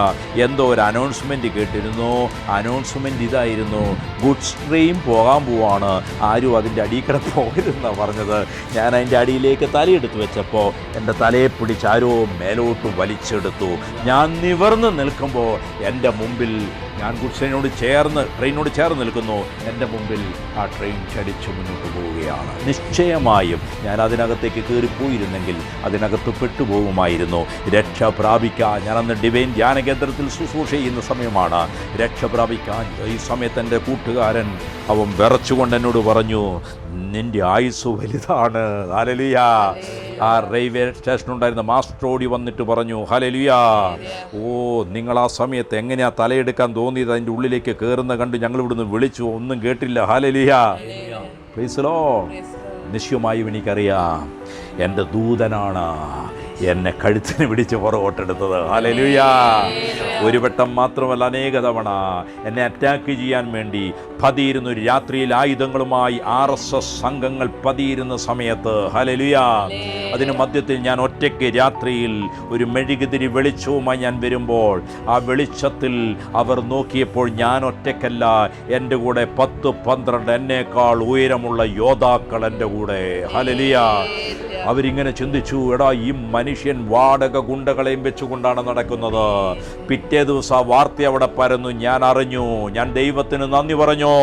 എന്തോ ഒരു അനൗൺസ്മെൻറ്റ് കേട്ടിരുന്നു. അനൗൺസ്മെൻറ്റ് ഇതായിരുന്നു, ഗുഡ്സ് ട്രെയിൻ പോകാൻ പോവാണ്, ആരും അതിൻ്റെ അടിയിൽ കൂടെ പോകരുതെന്നാണ് പറഞ്ഞത്. ഞാൻ അതിൻ്റെ അടിയിലേക്ക് തലയെടുത്ത് വെച്ചപ്പോൾ എൻ്റെ തലയെ പിടിച്ച് ആരോ മേലോട്ട് വലിച്ചെടുത്തു. ഞാൻ നിവർന്ന് നിൽക്കുമ്പോൾ എൻ്റെ മുമ്പിൽ, ഞാൻ ഗുഡ്സ് ട്രെയിനോട് ചേർന്ന് നിൽക്കുന്നു, എൻ്റെ മുമ്പിൽ ആ ട്രെയിൻ ചലിച്ചു മുന്നോട്ട് പോവുകയാണ്. നിശ്ചയമായും ഞാൻ അതിനകത്തേക്ക് കയറിപ്പോയിരുന്നെങ്കിൽ അതിനകത്ത് പെട്ടുപോകുമായിരുന്നു. രക്ഷ പ്രാപിക്കാൻ, ഞാനന്ന് ഡിവൈൻ ധ്യാന കേന്ദ്രത്തിൽ ശുശ്രൂഷ ചെയ്യുന്ന സമയമാണ്. രക്ഷ പ്രാപിക്കാൻ ഈ സമയത്ത് എൻ്റെ കൂട്ടുകാരൻ അവൻ വിറച്ചുകൊണ്ട് എന്നോട് പറഞ്ഞു, നിൻ്റെ ആയുസ് വലുതാണ്. ഹല്ലേലൂയ. ആ റെയിൽവേ സ്റ്റേഷനുണ്ടായിരുന്ന മാസ്റ്റർ ഓടി വന്നിട്ട് പറഞ്ഞു, ഹല്ലേലൂയ, ഓ നിങ്ങൾ ആ സമയത്ത് എങ്ങനെയാ തലയെടുക്കാൻ തോന്നിയത്, അതിൻ്റെ ഉള്ളിലേക്ക് കയറുന്ന കണ്ട് ഞങ്ങൾ ഇവിടുന്ന് വിളിച്ചു, ഒന്നും കേട്ടില്ല. ഹല്ലേലൂയ. Praise the Lord. നിശ്ചയമായും എനിക്കറിയാം എൻ്റെ ദൂതനാണ് എന്നെ കഴുത്തിന് പിടിച്ച് പുറകോട്ടെടുത്തത്. ഹല്ലേലൂയ. ഒരു വട്ടം മാത്രമല്ല, അനേക തവണ എന്നെ അറ്റാക്ക് ചെയ്യാൻ വേണ്ടി പതിയിരുന്ന ഒരു രാത്രിയിൽ ആയുധങ്ങളുമായി RSS സംഘങ്ങൾ പതിയിരുന്ന സമയത്ത്, ഹല്ലേലൂയ, അതിന് മധ്യത്തിൽ ഞാൻ ഒറ്റയ്ക്ക് രാത്രിയിൽ ഒരു മെഴുകുതിരി വെളിച്ചവുമായി ഞാൻ വരുമ്പോൾ ആ വെളിച്ചത്തിൽ അവർ നോക്കിയപ്പോൾ ഞാൻ ഒറ്റയ്ക്കല്ല, എൻ്റെ കൂടെ 10-12 എന്നേക്കാൾ ഉയരമുള്ള യോദ്ധാക്കൾ എൻ്റെ കൂടെ. ഹല്ലേലൂയ. അവരിങ്ങനെ ചിന്തിച്ചു, എടാ ഈ മനുഷ്യൻ വാടക ഗുണ്ടകളെയും വെച്ചുകൊണ്ടാണ് നടക്കുന്നത്. പിറ്റേ ദിവസം ആ വാർത്ത അവിടെ പരന്നു. ഞാൻ അറിഞ്ഞു, ഞാൻ ദൈവത്തിന് നന്ദി പറഞ്ഞു,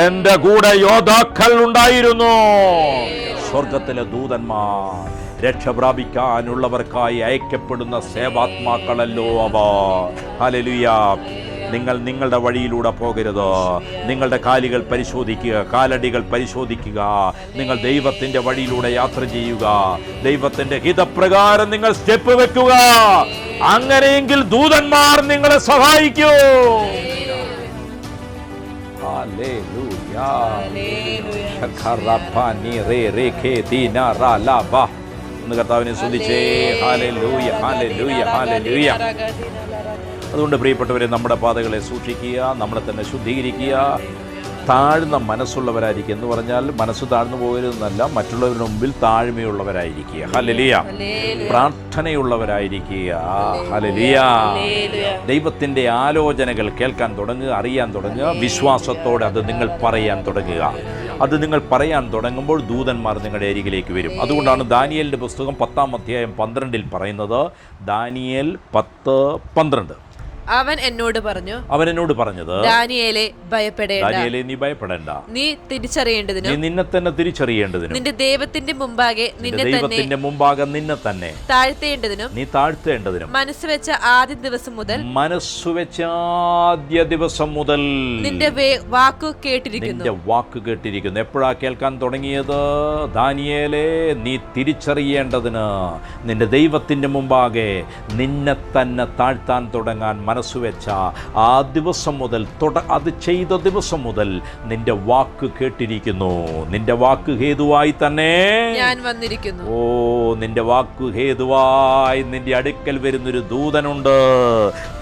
എൻ്റെ കൂടെ യോദ്ധാക്കൾ ഉണ്ടായിരുന്നു. സ്വർഗത്തിലെ ദൂതന്മാർ രക്ഷ പ്രാപിക്കാനുള്ളവർക്കായി അയക്കപ്പെടുന്ന സേവാത്മാക്കളല്ലോ അവ. ഹല്ലേലൂയ. നിങ്ങൾ നിങ്ങളുടെ വഴിയിലൂടെ പോകരുത്. നിങ്ങളുടെ കാലുകൾ പരിശോധിക്കുക, കാലടികൾ പരിശോധിക്കുക. നിങ്ങൾ ദൈവത്തിൻ്റെ വഴിയിലൂടെ യാത്ര ചെയ്യുക. ദൈവത്തിൻ്റെ ഹിതപ്രകാരം നിങ്ങൾ സ്റ്റെപ്പ് വെക്കുക. അങ്ങനെയെങ്കിൽ ദൂതന്മാർ നിങ്ങളെ സഹായിക്കൂ. കർത്താവിനെ സ്തുതിച്ചേ. Hallelujah, hallelujah, hallelujah. അതുകൊണ്ട് പ്രിയപ്പെട്ടവരെ, നമ്മുടെ പാതകളെ സൂക്ഷിക്കുക, നമ്മളെ തന്നെ ശുദ്ധീകരിക്കുക, താഴ്ന്ന മനസ്സുള്ളവരായിരിക്കുക. എന്ന് പറഞ്ഞാൽ മനസ്സ് താഴ്ന്നു പോകരുതെന്നല്ല, മറ്റുള്ളവരുടെ മുമ്പിൽ താഴ്മയുള്ളവരായിരിക്കുക. ഹല്ലേലൂയ. പ്രാർത്ഥനയുള്ളവരായിരിക്കുക. ഹല്ലേലൂയ. ദൈവത്തിൻ്റെ ആലോചനകൾ കേൾക്കാൻ തുടങ്ങുക, അറിയാൻ തുടങ്ങുക. വിശ്വാസത്തോടെ അത് നിങ്ങൾ പറയാൻ തുടങ്ങുക. അത് നിങ്ങൾ പറയാൻ തുടങ്ങുമ്പോൾ ദൂതന്മാർ നിങ്ങളുടെ അരികിലേക്ക് വരും. അതുകൊണ്ടാണ് ദാനിയേലിൻ്റെ പുസ്തകം 10-ാം അധ്യായം 12 പറയുന്നത്. ദാനിയേൽ 10:12. അവൻ എന്നോട് പറഞ്ഞത്, ദാനിയേലേ നീ ഭയപ്പെടേണ്ട. നീ തിരിച്ചറിയേണ്ടതിനും, നീ നിന്നെ തന്നെ തിരിച്ചറിയേണ്ടതിനും, നിന്റെ ദൈവത്തിന്റെ മുമ്പാകെ നിന്നെ തന്നെ താഴ്ത്തേണ്ടതിനും, നീ താഴ്ത്തേണ്ടതിനും, മനസ്സുവെച്ച ആദ്യ ദിവസം മുതൽ നിന്റെ വാക്കു കേട്ടിരിക്കുന്നു. എപ്പോഴാ കേൾക്കാൻ തുടങ്ങിയത്? ദാനിയേലേ, നീ തിരിച്ചറിയേണ്ടതിന്, നിന്റെ ദൈവത്തിന്റെ മുമ്പാകെ നിന്നെ തന്നെ താഴ്ത്താൻ തുടങ്ങാൻ മനസ്സുവെച്ച ആ ദിവസം മുതൽ, അത് ചെയ്ത ദിവസം മുതൽ നിന്റെ വാക്ക് കേട്ടിരിക്കുന്നു. നിന്റെ വാക്ക് ഹേതുവായി തന്നെ ഞാൻ വന്നിരിക്കുന്നു. ഓ, നിന്റെ വാക്ക് ഹേതുവായി നിന്റെ അടുക്കൽ വരുന്നൊരു ദൂതനുണ്ട്.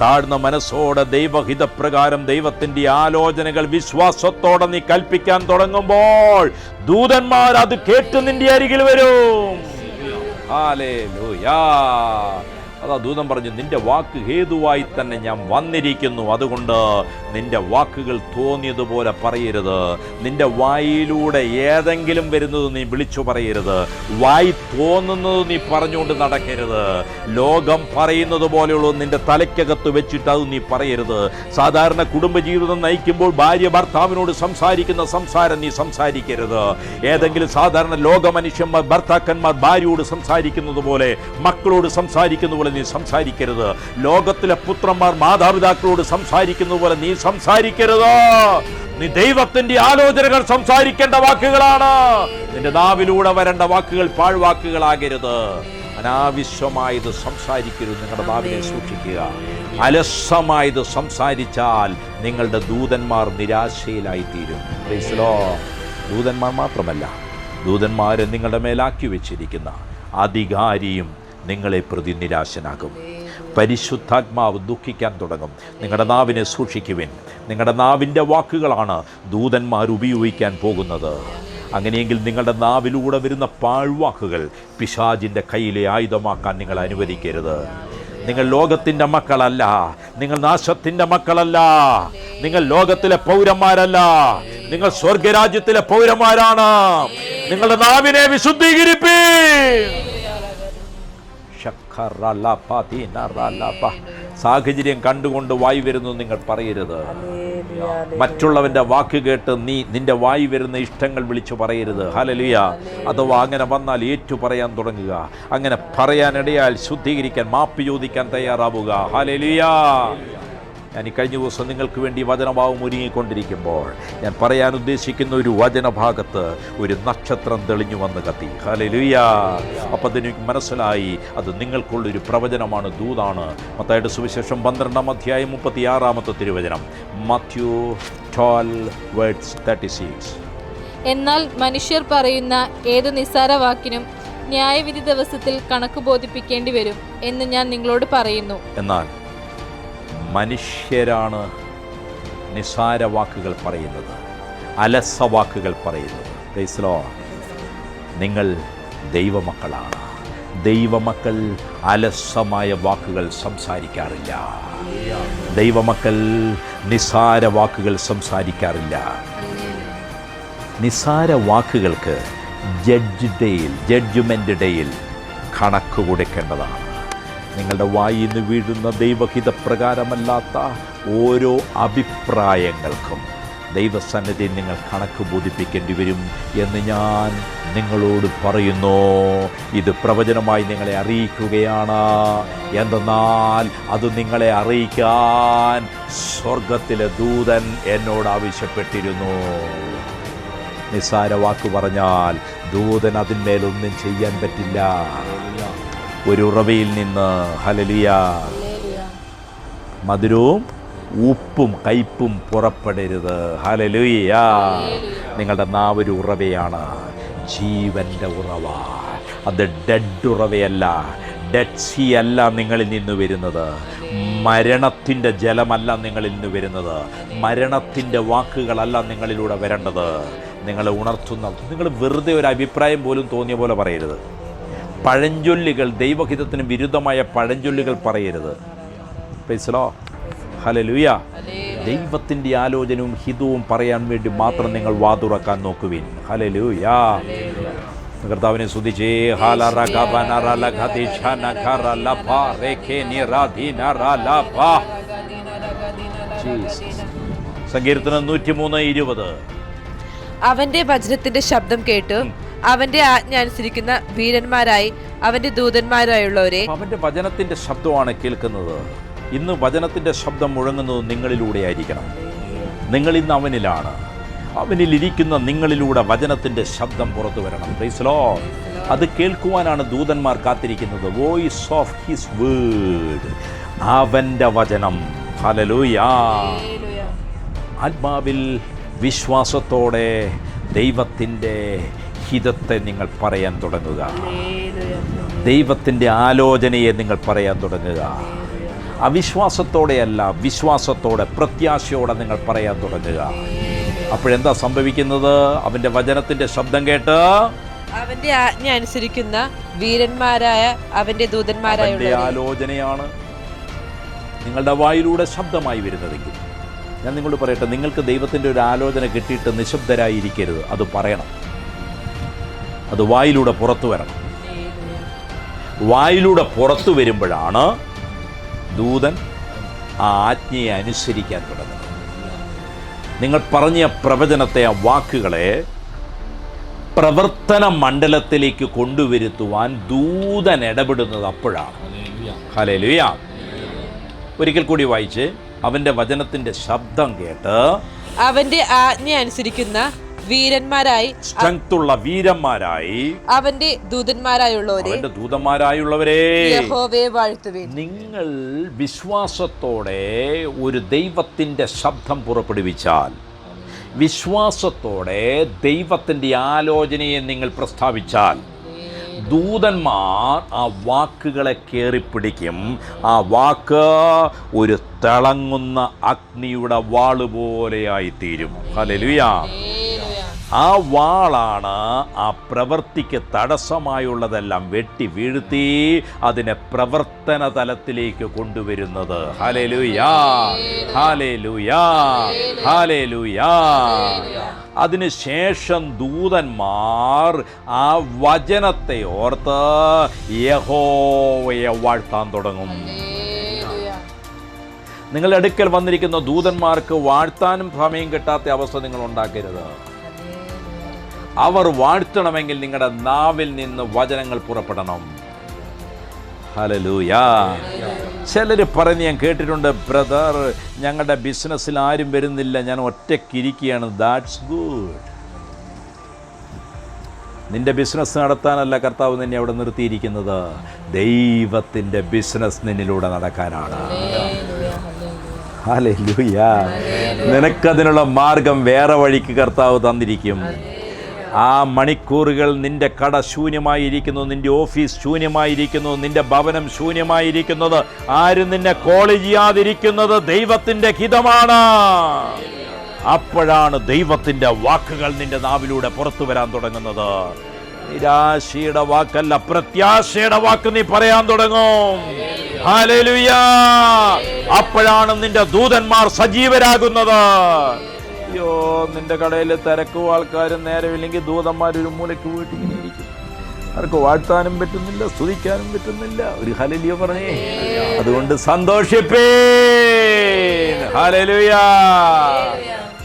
താഴ്ന്ന മനസ്സോടെ ദൈവഹിതപ്രകാരം ദൈവത്തിന്റെ ആലോചനകൾ വിശ്വാസത്തോടെ നീ കൽപ്പിക്കാൻ തുടങ്ങുമ്പോൾ ദൂതന്മാർ അത് കേട്ട് നിന്റെ അരികിൽ വരും. ഹല്ലേലൂയ. അതാ ദൂതൻ പറഞ്ഞു, നിന്റെ വാക്ക് ഹേതുവായി തന്നെ ഞാൻ വന്നിരിക്കുന്നു. അതുകൊണ്ട് നിന്റെ വാക്കുകൾ തോന്നിയതുപോലെ പറയരുത്. നിന്റെ വായിലൂടെ ഏതെങ്കിലും വരുന്നത് നീ വിളിച്ചു പറയരുത്. വായി തോന്നുന്നത് നീ പറഞ്ഞുകൊണ്ട് നടക്കരുത്. ലോകം പറയുന്നത് പോലെയുള്ളൂ നിന്റെ തലയ്ക്കകത്ത് വെച്ചിട്ട് അത് നീ പറയരുത്. സാധാരണ കുടുംബജീവിതം നയിക്കുമ്പോൾ ഭാര്യ ഭർത്താവിനോട് സംസാരിക്കുന്ന സംസാരം നീ സംസാരിക്കരുത്. ഏതെങ്കിലും സാധാരണ ലോക മനുഷ്യന്മാർ, ഭർത്താക്കന്മാർ ഭാര്യയോട് സംസാരിക്കുന്നത് പോലെ, മക്കളോട് സംസാരിക്കുന്ന പോലെ നീ സംസാരിക്കരുത്. ലോകത്തിലെ പുത്രന്മാർ മാതാപിതാക്കളോട് സംസാരിക്കുന്നത് പോലെ നീ സംസാരിക്കരുത്. നീ ദൈവത്തിന്റെ ആലോചനകൾ സംസാരിക്കേണ്ട വാക്കുകളാണ്. നിന്റെ നാവിലൂടെ വരേണ്ട വാക്കുകൾ പാഴ്വാക്കുകളാകരുത്. അനാവശ്യമായത് സംസാരിക്കരുത്. നിങ്ങളുടെ നാവിനെ സൂക്ഷിക്കുക. അലസമായത് സംസാരിച്ചാൽ നിങ്ങളുടെ ദൂതന്മാർ നിരാശയിലായിത്തീരും. ദൂതന്മാർ മാത്രമല്ല, ദൂതന്മാരെ നിങ്ങളുടെ മേലാക്കി വെച്ചിരിക്കുന്ന അധികാരിയും നിങ്ങളെ പ്രതി നിരാശനാകും. പരിശുദ്ധാത്മാവ് ദുഃഖിക്കാൻ തുടങ്ങും. നിങ്ങളുടെ നാവിനെ സൂക്ഷിക്കുവിൻ. നിങ്ങളുടെ നാവിൻ്റെ വാക്കുകളാണ് ദൂതന്മാർ ഉപയോഗിക്കാൻ പോകുന്നത്. അങ്ങനെയെങ്കിൽ നിങ്ങളുടെ നാവിലൂടെ വരുന്ന പാഴ്വാക്കുകൾ പിശാചിൻ്റെ കയ്യിലെ ആയുധമാക്കാൻ നിങ്ങൾ അനുവദിക്കരുത്. നിങ്ങൾ ലോകത്തിൻ്റെ മക്കളല്ല, നിങ്ങൾ നാശത്തിൻ്റെ മക്കളല്ല, നിങ്ങൾ ലോകത്തിലെ പൗരന്മാരല്ല, നിങ്ങൾ സ്വർഗരാജ്യത്തിലെ പൗരന്മാരാണ്. നിങ്ങളുടെ നാവിനെ വിശുദ്ധീകരിപ്പീൻ. സാഹചര്യം കണ്ടുകൊണ്ട് വായി വരുന്നു നിങ്ങൾ പറയരുത്. മറ്റുള്ളവന്റെ വാക്ക് കേട്ട് നിന്റെ വായി വരുന്ന ഇഷ്ടങ്ങൾ വിളിച്ചു പറയരുത്. ഹല്ലേലൂയ. അഥവാ അങ്ങനെ വന്നാൽ ഏറ്റു പറയാൻ തുടങ്ങുക. അങ്ങനെ പറയാനിടയാൽ ശുദ്ധീകരിക്കാൻ, മാപ്പ് ചോദിക്കാൻ തയ്യാറാവുക. ഹല്ലേലൂയ. ഞാൻ ഈ കഴിഞ്ഞ ദിവസം നിങ്ങൾക്ക് വേണ്ടി വചനഭാവം ഒരുങ്ങിക്കൊണ്ടിരിക്കുമ്പോൾ ഞാൻ പറയാൻ ഉദ്ദേശിക്കുന്ന ഒരു വചനഭാഗത്ത് ഒരു നക്ഷത്രം തെളിഞ്ഞു വന്ന് കത്തി. ഹല്ലേലൂയ. അപ്പം അതെനിക്ക് മനസ്സിലായി, അത് നിങ്ങൾക്കുള്ളൊരു പ്രവചനമാണ്, ദൂതാണ്. മത്തായിയുടെ സുവിശേഷം 12-ാം അധ്യായം 36-ാമത്തെ തിരുവചനം. മത്തയു 12:36. എന്നാൽ മനുഷ്യർ പറയുന്ന ഏതു നിസ്സാര വാക്കിനും ന്യായവിധി ദിവസത്തിൽ കണക്ക് ബോധിപ്പിക്കേണ്ടി വരും എന്ന് ഞാൻ നിങ്ങളോട് പറയുന്നു. എന്നാൽ മനുഷ്യരാണ് നിസ്സാര വാക്കുകൾ പറയുന്നത്, അലസ വാക്കുകൾ പറയുന്നത്. Price the Lord. നിങ്ങൾ ദൈവമക്കളാണ്. ദൈവമക്കൾ അലസമായ വാക്കുകൾ സംസാരിക്കാറില്ല. ദൈവമക്കൾ നിസ്സാര വാക്കുകൾ സംസാരിക്കാറില്ല. നിസ്സാര വാക്കുകൾക്ക് ജഡ്ജ്മെൻ്റ് ഡേയിൽ കണക്ക് കൊടുക്കേണ്ടതാണ്. നിങ്ങളുടെ വായിൽ നിന്ന് വീഴുന്ന ദൈവഹിതപ്രകാരമല്ലാത്ത ഓരോ അഭിപ്രായങ്ങൾക്കും ദൈവസന്നിധിയിൽ നിങ്ങൾ കണക്ക് ബോധിപ്പിക്കേണ്ടി വരും എന്ന് ഞാൻ നിങ്ങളോട് പറയുന്നു. ഇത് പ്രവചനമായി നിങ്ങളെ അറിയിക്കുകയാണ്. എന്തെന്നാൽ അത് നിങ്ങളെ അറിയിക്കാൻ സ്വർഗത്തിലെ ദൂതൻ എന്നോട് ആവശ്യപ്പെട്ടിരുന്നു. നിസ്സാര വാക്ക് പറഞ്ഞാൽ ദൂതൻ അതിന്മേലൊന്നും ചെയ്യാൻ പറ്റില്ല. ഒരു ഉറവയിൽ നിന്ന് ഹല്ലേലൂയ മധുരവും ഉപ്പും കയ്പും പുറപ്പെടരുത്. ഹല്ലേലൂയ. നിങ്ങളുടെ നാവൊരു ഉറവയാണ്, ജീവൻ്റെ ഉറവ. അത് ഡെഡ് ഉറവയല്ല, ഡെഡ് സീ അല്ല നിങ്ങളിൽ നിന്ന് വരുന്നത്. മരണത്തിൻ്റെ ജലമല്ല നിങ്ങളിൽ നിന്ന് വരുന്നത്. മരണത്തിൻ്റെ വാക്കുകളല്ല നിങ്ങളിലൂടെ വരേണ്ടത്. നിങ്ങളെ ഉണർത്തുന്ന, നിങ്ങൾ വെറുതെ ഒരു അഭിപ്രായം പോലും തോന്നിയ പോലെ പറയരുത്. പഴഞ്ചൊല്ലുകൾ, ദൈവഹിതത്തിന് വിരുദ്ധമായ പഴഞ്ചൊല്ലുകൾ പറയരുത്. Price the Lord. ഹല്ലേലൂയ. ദൈവത്തിൻ്റെ ആലോചനയും ഹിതവും പറയാൻ വേണ്ടി മാത്രം നിങ്ങൾ വാതുറക്കാൻ നോക്കുവിൻ. ഹല്ലേലൂയ. കർത്താവിനെ സ്തുതിച്ചേ. സങ്കീർത്തനം 103:20. അവന്റെ വചനത്തിന്റെ ശബ്ദം കേട്ടു അവന്റെ ആജ്ഞ അനുസരിക്കുന്ന വീരന്മാരായി അവന്റെ ദൂതന്മാരായുള്ളവരെ. അവന്റെ വചനത്തിന്റെ ശബ്ദമാണ് കേൾക്കുന്നത്. ഇന്ന് വചനത്തിന്റെ ശബ്ദം മുഴങ്ങുന്നത് നിങ്ങളിലൂടെ ആയിരിക്കണം. നിങ്ങൾ ഇന്ന് അവനിലാണ്. അവനിലിരിക്കുന്ന നിങ്ങളിലൂടെ വചനത്തിന്റെ ശബ്ദം പുറത്തു വരണം. Price the Lord. അത് കേൾക്കുവാനാണ് ദൂതന്മാർ കാത്തിരിക്കുന്നത്. വോയിസ് ഓഫ് ഹിസ് വേർഡ്, അവന്റെ വചനം. ഹല്ലേലൂയ. ആത്മാവിൽ വിശ്വാസത്തോടെ ദൈവത്തിൻ്റെ ഹിതത്തെ നിങ്ങൾ പറയാൻ തുടങ്ങുക. ദൈവത്തിൻ്റെ ആലോചനയെ നിങ്ങൾ പറയാൻ തുടങ്ങുക. അവിശ്വാസത്തോടെയല്ല, വിശ്വാസത്തോടെ, പ്രത്യാശയോടെ നിങ്ങൾ പറയാൻ തുടങ്ങുക. അപ്പോഴെന്താ സംഭവിക്കുന്നത്? അവൻ്റെ വചനത്തിൻ്റെ ശബ്ദം കേട്ട് അവന്റെ ആജ്ഞ അനുസരിക്കുന്ന വീരന്മാരായ അവന്റെ ദൂതന്മാരായ ആലോചനയാണ് നിങ്ങളുടെ വായിലൂടെ ശബ്ദമായി വരുന്നതെങ്കിൽ, ഞാൻ നിങ്ങളോട് പറയട്ടെ, നിങ്ങൾക്ക് ദൈവത്തിൻ്റെ ഒരു ആലോചന കിട്ടിയിട്ട് നിശബ്ദരായിരിക്കരുത്. അത് പറയണം. അത് വായിലൂടെ പുറത്തു വരണം. വായിലൂടെ പുറത്തു വരുമ്പോഴാണ് ദൂതൻ ആ ആജ്ഞയെ അനുസരിക്കാൻ തുടങ്ങുന്നത്. നിങ്ങൾ പറഞ്ഞ പ്രവചനത്തെ, ആ വാക്കുകളെ പ്രവർത്തന മണ്ഡലത്തിലേക്ക് കൊണ്ടുവരുത്തുവാൻ ദൂതൻ ഇടപെടുന്നത് അപ്പോഴാണ്. ഹല്ലേലൂയ. ഒരിക്കൽ കൂടി വായിച്ച്. അവന്റെ വചനത്തിന്റെ ശബ്ദം കേട്ട് അവന്റെ ആജ്ഞ അനുസരിക്കുന്ന വീരന്മാരായി, സ്ട്രെങ്ത്തുള്ള വീരന്മാരായി അവന്റെ ദൂതന്മാരായുള്ളവരെ യഹോവയെ വാഴ്ത്തുവിൻ. നിങ്ങൾ വിശ്വാസത്തോടെ ഒരു ദൈവത്തിന്റെ ശബ്ദം പുറപ്പെടുവിച്ചാൽ, വിശ്വാസത്തോടെ ദൈവത്തിൻ്റെ ആലോചനയെ നിങ്ങൾ പ്രസ്താവിച്ചാൽ, ദൂതന്മാർ ആ വാക്കുകളെ കയറിപ്പിടിക്കും. ആ വാക്ക് ഒരു തിളങ്ങുന്ന അഗ്നിയുടെ വാളുപോലെയായിത്തീരും. ഹല്ലേലൂയ. ആ വാളാണ് ആ പ്രവൃത്തിക്ക് തടസ്സമായുള്ളതെല്ലാം വെട്ടി വീഴ്ത്തി അതിനെ പ്രവർത്തന തലത്തിലേക്ക് കൊണ്ടുവരുന്നത്. Hallelujah, hallelujah, hallelujah. അതിനുശേഷം ദൂതന്മാർ ആ വചനത്തെ ഓർത്ത് യഹോവയെ വാഴ്ത്താൻ തുടങ്ങും. നിങ്ങളുടെ അടുക്കൽ വന്നിരിക്കുന്ന ദൂതന്മാർക്ക് വാഴ്ത്താനും സമയം കിട്ടാത്ത അവസ്ഥ നിങ്ങൾ ഉണ്ടാക്കരുത്. അവർ വാഴ്ത്തണമെങ്കിൽ നിങ്ങളുടെ നാവിൽ നിന്ന് വചനങ്ങൾ പുറപ്പെടണം. ഹല്ലേലൂയ. ചിലർ പറഞ്ഞ് ഞാൻ കേട്ടിട്ടുണ്ട്, ബ്രദർ ഞങ്ങളുടെ ബിസിനസ്സിൽ ആരും വരുന്നില്ല, ഞാൻ ഒറ്റയ്ക്കിരിക്കുകയാണ്. That's good. നിന്റെ ബിസിനസ് നടത്താനല്ല കർത്താവ് നിന്നെ അവിടെ നിർത്തിയിരിക്കുന്നത്. ദൈവത്തിൻ്റെ ബിസിനസ് നിന്നിലൂടെ നടക്കാനാണ്. ഹല്ലേലൂയ. നിനക്കതിനുള്ള മാർഗം വേറെ വഴിക്ക് കർത്താവ് തന്നിരിക്കും. ആ മണിക്കൂറുകൾ നിന്റെ കട ശൂന്യമായിരിക്കുന്നു, നിന്റെ ഓഫീസ് ശൂന്യമായിരിക്കുന്നു, നിന്റെ ഭവനം ശൂന്യമായിരിക്കുന്നത്, ആരും നിന്നെ കോൾ ചെയ്യാതിരിക്കുന്നത് ദൈവത്തിന്റെ ഹിതമാണ്. അപ്പോഴാണ് ദൈവത്തിന്റെ വാക്കുകൾ നിന്റെ നാവിലൂടെ പുറത്തു വരാൻ തുടങ്ങുന്നത്. നിരാശയുടെ വാക്കല്ല, പ്രത്യാശയുടെ വാക്ക് നീ പറയാൻ തുടങ്ങും. ഹല്ലേലൂയ. അപ്പോഴാണ് നിന്റെ ദൂതന്മാർ സജീവരാകുന്നത്. അയ്യോ, നിന്റെ കടയിൽ തിരക്കും ആൾക്കാരും നേരമില്ലെങ്കിൽ ദൂതന്മാർ ഒരു മൂലയ്ക്ക് പോയിട്ട് ഇങ്ങനെ ഇരിക്കും. അവർക്ക് വാഴ്ത്താനും പറ്റുന്നില്ല, സ്തുതിക്കാനും പറ്റുന്നില്ല. ഒരു ഹല്ലേലൂയ പറഞ്ഞേ. അതുകൊണ്ട് സന്തോഷിപ്പീൻ. ഹല്ലേലൂയ.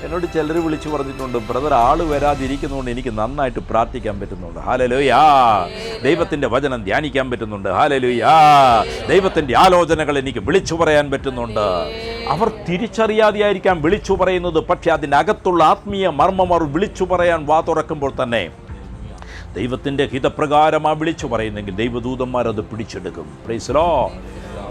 എന്നോട് ചിലർ വിളിച്ചു പറഞ്ഞിട്ടുണ്ട്, ബ്രദർ ആള് വരാതിരിക്കുന്നതുകൊണ്ട് എനിക്ക് നന്നായിട്ട് പ്രാർത്ഥിക്കാൻ പറ്റുന്നുണ്ട്. ഹല്ലേലൂയ. ദൈവത്തിന്റെ വചനം ധ്യാനിക്കാൻ പറ്റുന്നുണ്ട്. ഹല്ലേലൂയ. ദൈവത്തിന്റെ ആലോചനകൾ എനിക്ക് വിളിച്ചു പറയാൻ പറ്റുന്നുണ്ട്. അവർ തിരിച്ചറിയാതെയായിരിക്കാം വിളിച്ചു പറയുന്നത്, പക്ഷെ അതിനകത്തുള്ള ആത്മീയ മർമ്മം അവർ വിളിച്ചു പറയാൻ വാ തുറക്കുമ്പോൾ തന്നെ ദൈവത്തിന്റെ ഹിതപ്രകാരമാണ് വിളിച്ചു പറയുന്നെങ്കിൽ ദൈവദൂതന്മാർ അത് പിടിച്ചെടുക്കും. Price the Lord.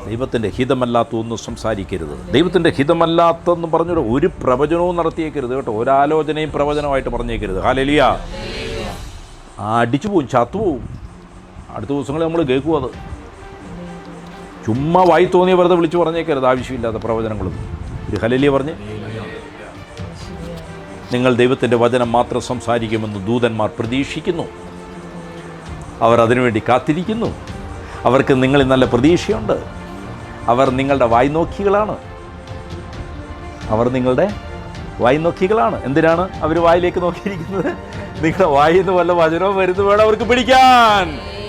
ദൈവത്തിൻ്റെ ഹിതമല്ലാത്ത ഒന്നും സംസാരിക്കരുത്. ദൈവത്തിൻ്റെ ഹിതമല്ലാത്തെന്ന് പറഞ്ഞൊരു ഒരു പ്രവചനവും നടത്തിയേക്കരുത് കേട്ടോ. ഒരാലോചനയും പ്രവചനമായിട്ട് പറഞ്ഞേക്കരുത്. ഹല്ലേലൂയ. അടിച്ചു പോവും, ചത്തുപോവും. അടുത്ത ദിവസങ്ങളിൽ നമ്മൾ കേൾക്കും. അത് ചുമ്മാ വായി തോന്നിയ വെറുതെ വിളിച്ചു പറഞ്ഞേക്കരുത് ആവശ്യമില്ലാത്ത പ്രവചനങ്ങളും. ഒരു ഹല്ലേലൂയ പറഞ്ഞ് നിങ്ങൾ ദൈവത്തിൻ്റെ വചനം മാത്രം സംസാരിക്കുമെന്ന് ദൂതന്മാർ പ്രതീക്ഷിക്കുന്നു. അവർ അതിനുവേണ്ടി കാത്തിരിക്കുന്നു. അവർക്ക് നിങ്ങളിൽ നല്ല പ്രതീക്ഷയുണ്ട്. അവർ നിങ്ങളുടെ വായ്നോക്കികളാണ്. എന്തിനാണ് അവർ വായിലേക്ക് നോക്കിയിരിക്കുന്നത്? നിങ്ങളുടെ വായിൽ നിന്ന് വല്ല വചനവും വരുന്നു വേണം അവർക്ക് പിടിക്കാൻ.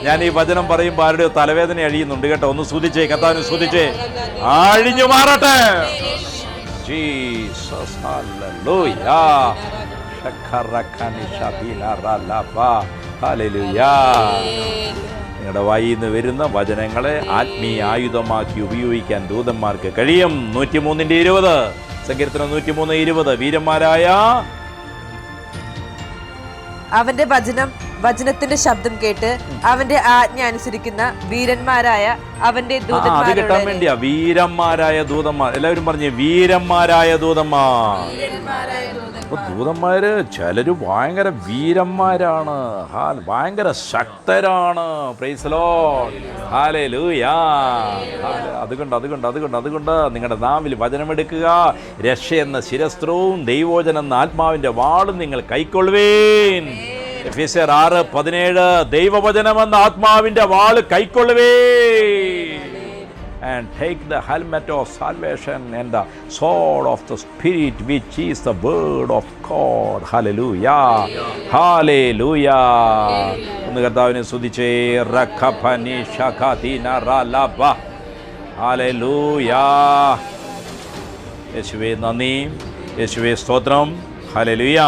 ഞാൻ ഈ വചനം പറയുമ്പോൾ ആരുടെ തലവേദന അഴിയുന്നുണ്ട് കേട്ടോ. ഒന്ന് സ്തുതിച്ചേ, കർത്താവിനെ സ്തുതിച്ചേ. അഴിഞ്ഞു മാറട്ടെ. ജീസസ്. ഹല്ലേലൂയ. ഹല്ലേലൂയ. നിങ്ങളുടെ വായിൽ നിന്ന് വരുന്ന വചനങ്ങളെ ആത്മീയ ആയുധമാക്കി ഉപയോഗിക്കാൻ ദൂതന്മാർക്ക് കഴിയും. 103:20 സങ്കീർത്തനം 103:20 വീരന്മാരായ അവന്റെ വചനത്തിന്റെ ശബ്ദം കേട്ട് അവന്റെ ആജ്ഞ അനുസരിക്കുന്ന വീരന്മാരായ അവന്റെ അത് കിട്ടാൻ വേണ്ടിയാ വീരന്മാരായ ദൂതന്മാർ. എല്ലാവരും പറഞ്ഞേ വീരന്മാരായ ദൂതന്മാർ. ദൂതന്മാര് ചിലര് ഭയങ്കര വീരന്മാരാണ്, ഭയങ്കര ശക്തരാണ്. Praise the Lord. ഹല്ലേലൂയ. അതുകൊണ്ട് നിങ്ങളുടെ നാവിൽ വചനമെടുക്കുക. രക്ഷ എന്ന ശിരസ്ത്രവും ദൈവവചനം എന്ന ആത്മാവിന്റെ വാളും നിങ്ങൾ കൈക്കൊള്ളുവേൻ. എഫെസ്യർ 6:17 ദൈവവചനമെന്ന ആത്മാവിന്റെ വാള് കൈക്കൊള്ളുവേൻ. And take the helmet of salvation and the sword of the Spirit, which is the word of God. Hallelujah. Hallelujah. ഒന്ന് കർത്താവിനെ സ്തുതിച്ചേ. റഖപനി ശഖതിന റലബ. ഹല്ലേലൂയ. യേശുവേ നന്ദി, യേശുവേ സ്തോത്രം. ഹല്ലേലൂയ.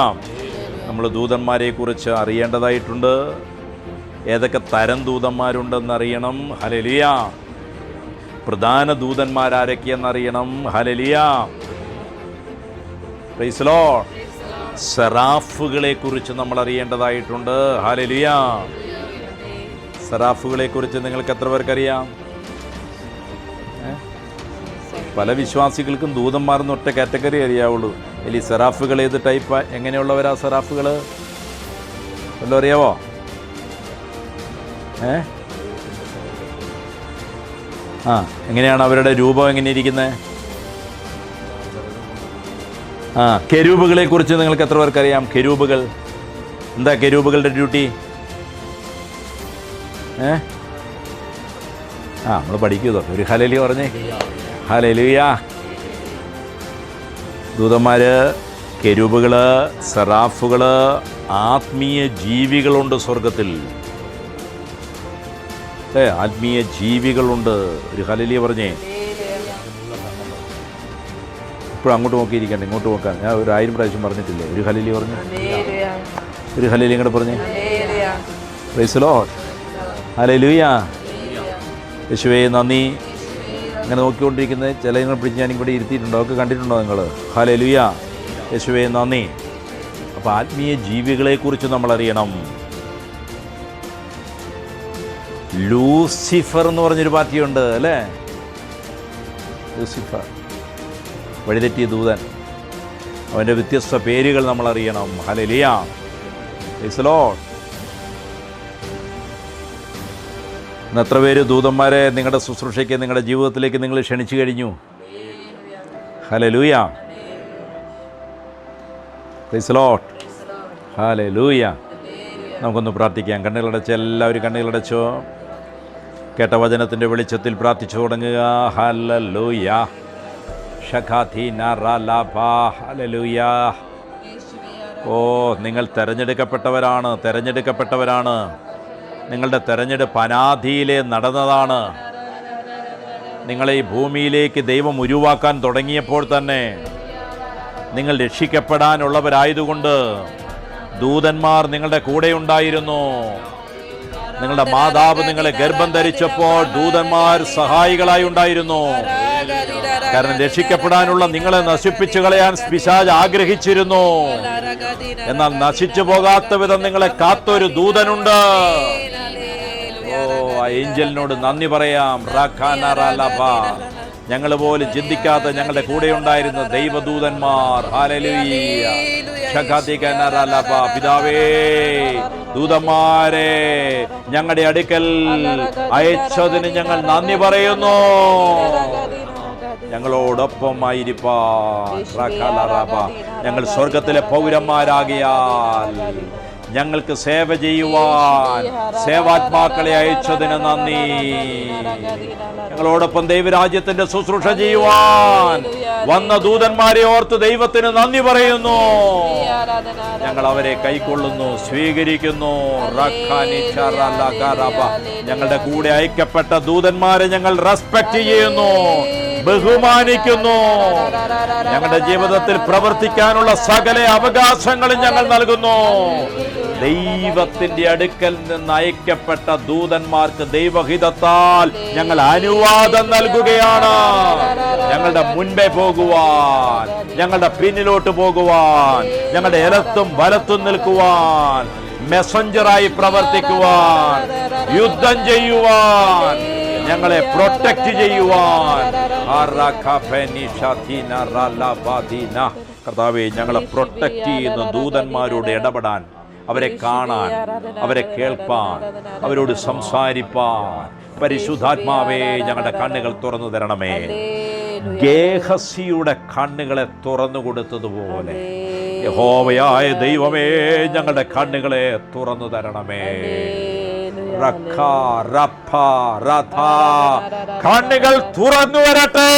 നമ്മൾ ദൂതന്മാരെ കുറിച്ച് അറിയേണ്ടതായിട്ടുണ്ട്. ഏതൊക്കെ തരം ദൂതന്മാരുണ്ടെന്നറിയണം. ഹല്ലേലൂയ. പ്രധാന ദൂതന്മാരാരൊക്കെയെന്നറിയണം. ഹല്ലേലൂയ. Praise the Lord. സെറാഫുകളെ കുറിച്ച് നമ്മൾ അറിയേണ്ടതായിട്ടുണ്ട്. ഹല്ലേലൂയ. സെറാഫുകളെ കുറിച്ച് നിങ്ങൾക്ക് എത്ര പേർക്കറിയാം? പല വിശ്വാസികൾക്കും ദൂതന്മാർന്ന് ഒറ്റ കാറ്റഗറി അറിയാവുള്ളൂ. ഈ സെറാഫുകൾ ഏത് ടൈപ്പാ, എങ്ങനെയുള്ളവരാ സെറാഫുകൾ? വല്ലതും അറിയാവോ? എങ്ങനെയാണ് അവരുടെ രൂപം എങ്ങനെയിരിക്കുന്നത്? കെരൂബുകളെ കുറിച്ച് നിങ്ങൾക്ക് എത്ര പേർക്കറിയാം? കെരൂബുകൾ എന്താ കെരൂബുകളുടെ ഡ്യൂട്ടി? നമ്മൾ പഠിക്കുമോ? ഒരു ഹല്ലേലൂയ പറഞ്ഞേ. ഹല്ലേലൂയ. ദൂതന്മാര്, കെരൂബുകള്, സെറാഫുകള്, ആത്മീയ ജീവികളുണ്ട് സ്വർഗത്തിൽ. ആത്മീയ ജീവികളുണ്ട്. ഒരു ഹല്ലേലൂയ പറഞ്ഞേ. ഇപ്പോഴും അങ്ങോട്ട് നോക്കിയിരിക്കണ്ട, ഇങ്ങോട്ട് നോക്കാൻ. ഞാൻ 1000 പ്രാവശ്യം പറഞ്ഞിട്ടില്ലേ? ഒരു ഹല്ലേലൂയ പറഞ്ഞു. ഒരു ഹല്ലേലൂയ ഇങ്ങോട്ട് പറഞ്ഞേ. Price the Lord. ഹല്ലേലൂയ. യേശുവേ നന്ദി. അങ്ങനെ നോക്കിക്കൊണ്ടിരിക്കുന്നത് ചിലതിനെ പിടിച്ച് ഞാൻ ഇവിടെ ഇരുത്തിയിട്ടുണ്ടോ? ഒക്കെ കണ്ടിട്ടുണ്ടോ നിങ്ങൾ? ഹല്ലേലൂയ. യേശുവേ നന്ദി. അപ്പോൾ ആത്മീയ ജീവികളെക്കുറിച്ച് നമ്മൾ അറിയണം. ലൂസിഫർ എന്ന് പറഞ്ഞൊരു പാർട്ടിയുണ്ട് അല്ലേ? ലൂസിഫർ, വഴിതെറ്റിയ ദൂതൻ. അവൻ്റെ വ്യത്യസ്ത പേരുകൾ നമ്മൾ അറിയണം. ഹല്ലേലൂയ. Praise the Lord. ഇന്ന് എത്ര പേര് ദൂതന്മാരെ നിങ്ങളുടെ ശുശ്രൂഷയ്ക്ക് നിങ്ങളുടെ ജീവിതത്തിലേക്ക് നിങ്ങൾ ക്ഷണിച്ചു കഴിഞ്ഞു? Hallelujah. Praise the Lord. Hallelujah. നമുക്കൊന്ന് പ്രാർത്ഥിക്കാം. കണ്ണുകളടച്ച് എല്ലാവരും കണ്ണുകളടച്ചോ. കേട്ട വചനത്തിൻ്റെ വെളിച്ചത്തിൽ പ്രാർത്ഥിച്ചു തുടങ്ങുക. ഹല്ലേലൂയ. ഹല്ലേലൂയ. ഓ, നിങ്ങൾ തെരഞ്ഞെടുക്കപ്പെട്ടവരാണ്. നിങ്ങളുടെ തെരഞ്ഞെടുപ്പ് അനാദിയിലെ നടന്നതാണ്. നിങ്ങളെ ഈ ഭൂമിയിലേക്ക് ദൈവം ഉരുവാക്കാൻ തുടങ്ങിയപ്പോൾ തന്നെ നിങ്ങൾ രക്ഷിക്കപ്പെടാനുള്ളവരായതുകൊണ്ട് ദൂതന്മാർ നിങ്ങളുടെ കൂടെ ഉണ്ടായിരുന്നു. നിങ്ങളുടെ മാതാവ് നിങ്ങളെ ഗർഭം ധരിച്ചപ്പോൾ ദൂതന്മാർ സഹായികളായി ഉണ്ടായിരുന്നു. കാരണം രക്ഷിക്കപ്പെടാനുള്ള നിങ്ങളെ നശിപ്പിച്ചു കളയാൻ പിശാച് ആഗ്രഹിച്ചിരുന്നു. എന്നാൽ നശിച്ചു പോകാത്ത വിധം നിങ്ങളെ കാത്തൊരു ദൂതനുണ്ട്. ഓ, ആ ഏഞ്ചലിനോട് നന്ദി പറയാം. ഞങ്ങൾ പോലും ചിന്തിക്കാത്ത ഞങ്ങളുടെ കൂടെ ഉണ്ടായിരുന്ന ദൈവദൂതന്മാർ. ഹല്ലേലൂയ. പിതാവേ, ദൂതന്മാരെ ഞങ്ങളുടെ അടുക്കൽ അയച്ചതിന് ഞങ്ങൾ നന്ദി പറയുന്നു. ഞങ്ങളോടൊപ്പമായിരിക്കാൻ ഞങ്ങൾ സ്വർഗത്തിലെ പൗരന്മാരാകിയാൽ ഞങ്ങൾക്ക് സേവ ചെയ്യുവാൻ സേവാത്മാക്കളെ അയച്ചതിന് നന്ദി. ഞങ്ങളോടൊപ്പം ദൈവരാജ്യത്തിന്റെ ശുശ്രൂഷ ചെയ്യുവാൻ വന്ന ദൂതന്മാരെ ഓർത്ത് ദൈവത്തിന് നന്ദി പറയുന്നു. ഞങ്ങൾ അവരെ കൈക്കൊള്ളുന്നു, സ്വീകരിക്കുന്നു. ഞങ്ങളുടെ കൂടെ അയക്കപ്പെട്ട ദൂതന്മാരെ ഞങ്ങൾ റെസ്പെക്ട് ചെയ്യുന്നു, ബഹുമാനിക്കുന്നു. ഞങ്ങളുടെ ജീവിതത്തിൽ പ്രവർത്തിക്കാനുള്ള സകല അവകാശങ്ങളും ഞങ്ങൾ നൽകുന്നു. ദൈവത്തിന്റെ അടുക്കൽ നിന്ന് അയക്കപ്പെട്ട ദൂതന്മാർക്ക് ദൈവഹിതത്താൽ ഞങ്ങൾ അനുവാദം നൽകുകയാണ്. ഞങ്ങളുടെ മുൻപേ പോകുവാൻ, ഞങ്ങളുടെ പിന്നിലോട്ട് പോകുവാൻ, ഞങ്ങളുടെ ഇടത്തും വലത്തും നിൽക്കുവാൻ, മെസ്സഞ്ചറായി പ്രവർത്തിക്കുവാൻ, യുദ്ധം ചെയ്യുവാൻ, ഞങ്ങളെ പ്രൊട്ടക്ട് ചെയ്യുവാൻ. കർത്താവേ, ഞങ്ങളെ പ്രൊട്ടക്ട് ചെയ്യുന്ന ദൂതന്മാരോട് ഇടപെടാൻ, അവരെ കാണാൻ, അവരെ കേൾപ്പാൻ, അവരോട് സംസാരിപ്പാൻ പരിശുദ്ധാത്മാവേ ഞങ്ങളുടെ കണ്ണുകൾ തുറന്നു തരണമേ. ഗേഹസിയുടെ കണ്ണുകളെ തുറന്നു കൊടുത്തതുപോലെ യഹോവയായ ദൈവമേ ഞങ്ങളുടെ കണ്ണുകളെ തുറന്നു തരണമേ. കണ്ണുകൾ തുറന്നു വരട്ടെ.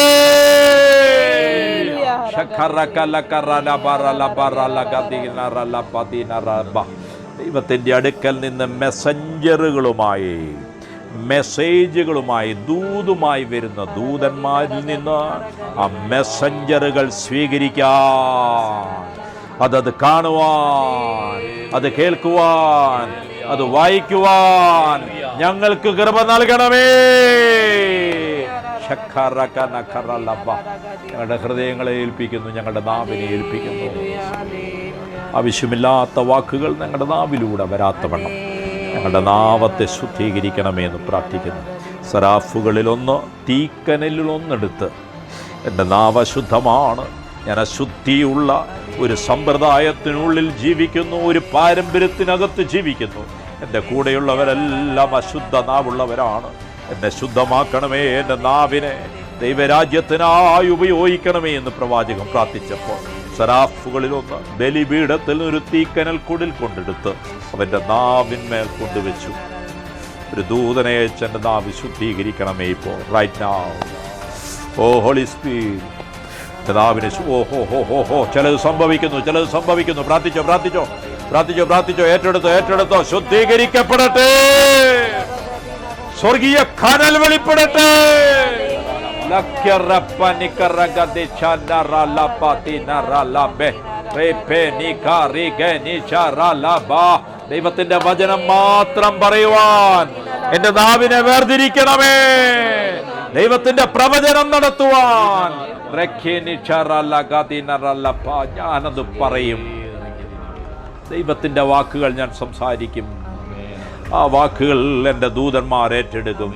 ദൈവത്തിന്റെ അടുക്കൽ നിന്ന് മെസ്സേജുകളുമായി ദൂതുമായി വരുന്ന ദൂതന്മാരിൽ നിന്ന് ആ മെസ്സഞ്ചറുകൾ സ്വീകരിക്കാൻ, അതത് കാണുവാൻ, അത് കേൾക്കുവാൻ, അത് വായിക്കുവാൻ ഞങ്ങൾക്ക് കൃപ നൽകണമേ. ഞങ്ങളുടെ ഹൃദയങ്ങളെ ഏൽപ്പിക്കുന്നു, ഞങ്ങളുടെ നാവിനെ ഏൽപ്പിക്കുന്നു. ആവശ്യമില്ലാത്ത വാക്കുകൾ ഞങ്ങളുടെ നാവിലൂടെ വരാത്തവണ്ണം ഞങ്ങളുടെ നാവത്തെ ശുദ്ധീകരിക്കണമേ എന്ന് പ്രാർത്ഥിക്കുന്നു. സറാഫുകളിലൊന്ന്, തീക്കനലിലൊന്നെടുത്ത് എൻ്റെ നാവ് അശുദ്ധമാണ്, ഞാൻ അശുദ്ധിയുള്ള ഒരു സമ്പ്രദായത്തിനുള്ളിൽ ജീവിക്കുന്നു, ഒരു പാരമ്പര്യത്തിനകത്ത് ജീവിക്കുന്നു. എൻ്റെ കൂടെയുള്ളവരെല്ലാം അശുദ്ധ നാവുള്ളവരാണ്. എന്നെ ശുദ്ധമാക്കണമേ, എൻ്റെ നാവിനെ ദൈവരാജ്യത്തിനായി ഉപയോഗിക്കണമേ എന്ന് പ്രവാചകൻ പ്രാർത്ഥിച്ചപ്പോൾ സറാഫുകളിലൊന്ന് ബലിപീഠത്തിൽ ഒരു തീക്കനൽ കുടിൽ കൊണ്ടെടുത്ത് അവൻ്റെ നാവിന്മേൽ കൊണ്ടുവച്ചു. ഒരു ദൂതനെ അയച്ച് എൻ്റെ നാവ് ശുദ്ധീകരിക്കണമേ ഇപ്പോൾ, റൈറ്റ് നൗ. ഓ ഹോളി സ്പിരിറ്റ്, എൻ്റെ നാവിനെ ചിലത് സംഭവിക്കുന്നു. പ്രാർത്ഥിച്ചോ. ഏറ്റെടുത്തോ. ശുദ്ധീകരിക്കപ്പെടട്ടെ. സ്വർഗീയ കനൽ വെളിപ്പെടട്ടെ. ദൈവത്തിന്റെ വചനം മാത്രം പറയുവാൻ എന്റെ നാവിനെ വേർതിരിക്കണമേ. ദൈവത്തിന്റെ പ്രവചനം നടത്തുവാൻ ഞാനത് പറയും. ദൈവത്തിന്റെ വാക്കുകൾ ഞാൻ സംസാരിക്കും. ആ വാക്കുകൾ എൻ്റെ ദൂതന്മാർ ഏറ്റെടുക്കും.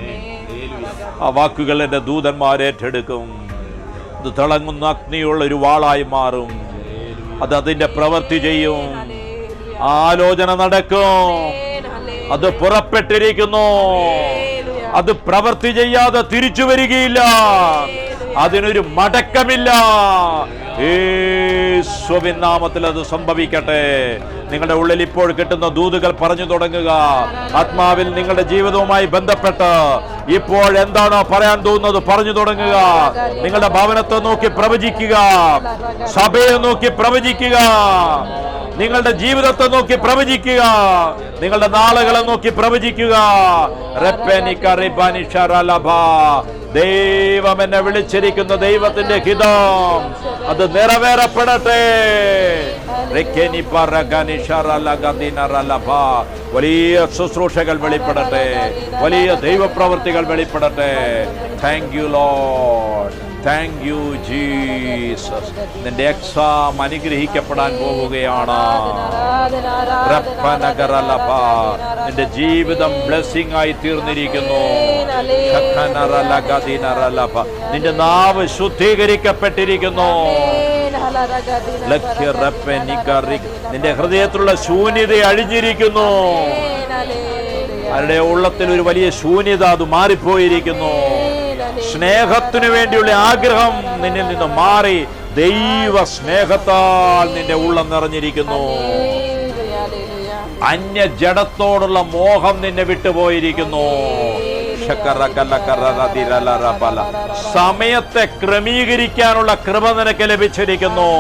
അത് തിളങ്ങുന്ന അഗ്നിയുള്ള ഒരു വാളായി മാറും. അത് അതിൻ്റെ പ്രവൃത്തി ചെയ്യും. ആലോചന നടക്കും. അത് പുറപ്പെട്ടിരിക്കുന്നു. അത് പ്രവൃത്തി ചെയ്യാതെ തിരിച്ചു വരികയില്ല. അതിനൊരു മടക്കമില്ല. യേശുവിൻ നാമത്തിൽ അത് സംഭവിക്കട്ടെ. നിങ്ങളുടെ ഉള്ളിൽ ഇപ്പോൾ കിട്ടുന്ന ദൂതുകൾ പറഞ്ഞു തുടങ്ങുക. ആത്മാവിൽ നിങ്ങളുടെ ജീവിതവുമായി ബന്ധപ്പെട്ട് ഇപ്പോൾ എന്താണോ പറയാൻ തോന്നുന്നത് പറഞ്ഞു തുടങ്ങുക. നിങ്ങളുടെ ഭവനത്തെ നോക്കി പ്രവചിക്കുക, സഭയെ നോക്കി പ്രവചിക്കുക, നിങ്ങളുടെ ജീവിതത്തെ നോക്കി പ്രവചിക്കുക, നിങ്ങളുടെ നാളുകളെ നോക്കി പ്രവചിക്കുക. ദൈവം എന്നെ വിളിച്ചിരിക്കുന്ന ദൈവത്തിന്റെ ഹിതം അത് നിറവേറപ്പെടട്ടെ. വലിയ ശുശ്രൂഷകൾ വെളിപ്പെടട്ടെ, വലിയ ദൈവപ്രവൃത്തികൾ വെളിപ്പെടട്ടെ. Thank you Lord, thank you Jesus. നിന്റെ എക്സാം അനുഗ്രഹിക്കപ്പെടാൻ പോവുകയാണ്. നിന്റെ ജീവിതം ബ്ലെസ്സിംഗ് ആയി തീർന്നിരിക്കുന്നു. നിന്റെ നാവ് ശുദ്ധീകരിക്കപ്പെട്ടിരിക്കുന്നു. നിന്റെ ഹൃദയത്തിലുള്ള ശൂന്യത അഴിഞ്ഞിരിക്കുന്നു. അവരുടെ ഉള്ളത്തിൽ ഒരു വലിയ ശൂന്യത അത് മാറിപ്പോയിരിക്കുന്നു. സ്നേഹത്തിനു വേണ്ടിയുള്ള ആഗ്രഹം നിന്നിൽ നിന്ന് മാറി ദൈവ സ്നേഹത്താൽ നിന്റെ ഉള്ളം നിറഞ്ഞിരിക്കുന്നു. അന്യ ജഡത്തോടുള്ള മോഹം നിന്നെ വിട്ടുപോയിരിക്കുന്നു. സമയത്തെ ക്രമീകരിക്കാനുള്ള കൃപ നിനക്ക് ലഭിച്ചിരിക്കുന്നു.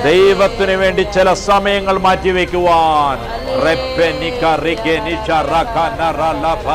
ദൈവത്തിനു വേണ്ടി ചില സമയങ്ങൾ മാറ്റിവെക്കുവാൻ റിപ്പെ നിഖ റിഗ ദിശ നറ ലഭ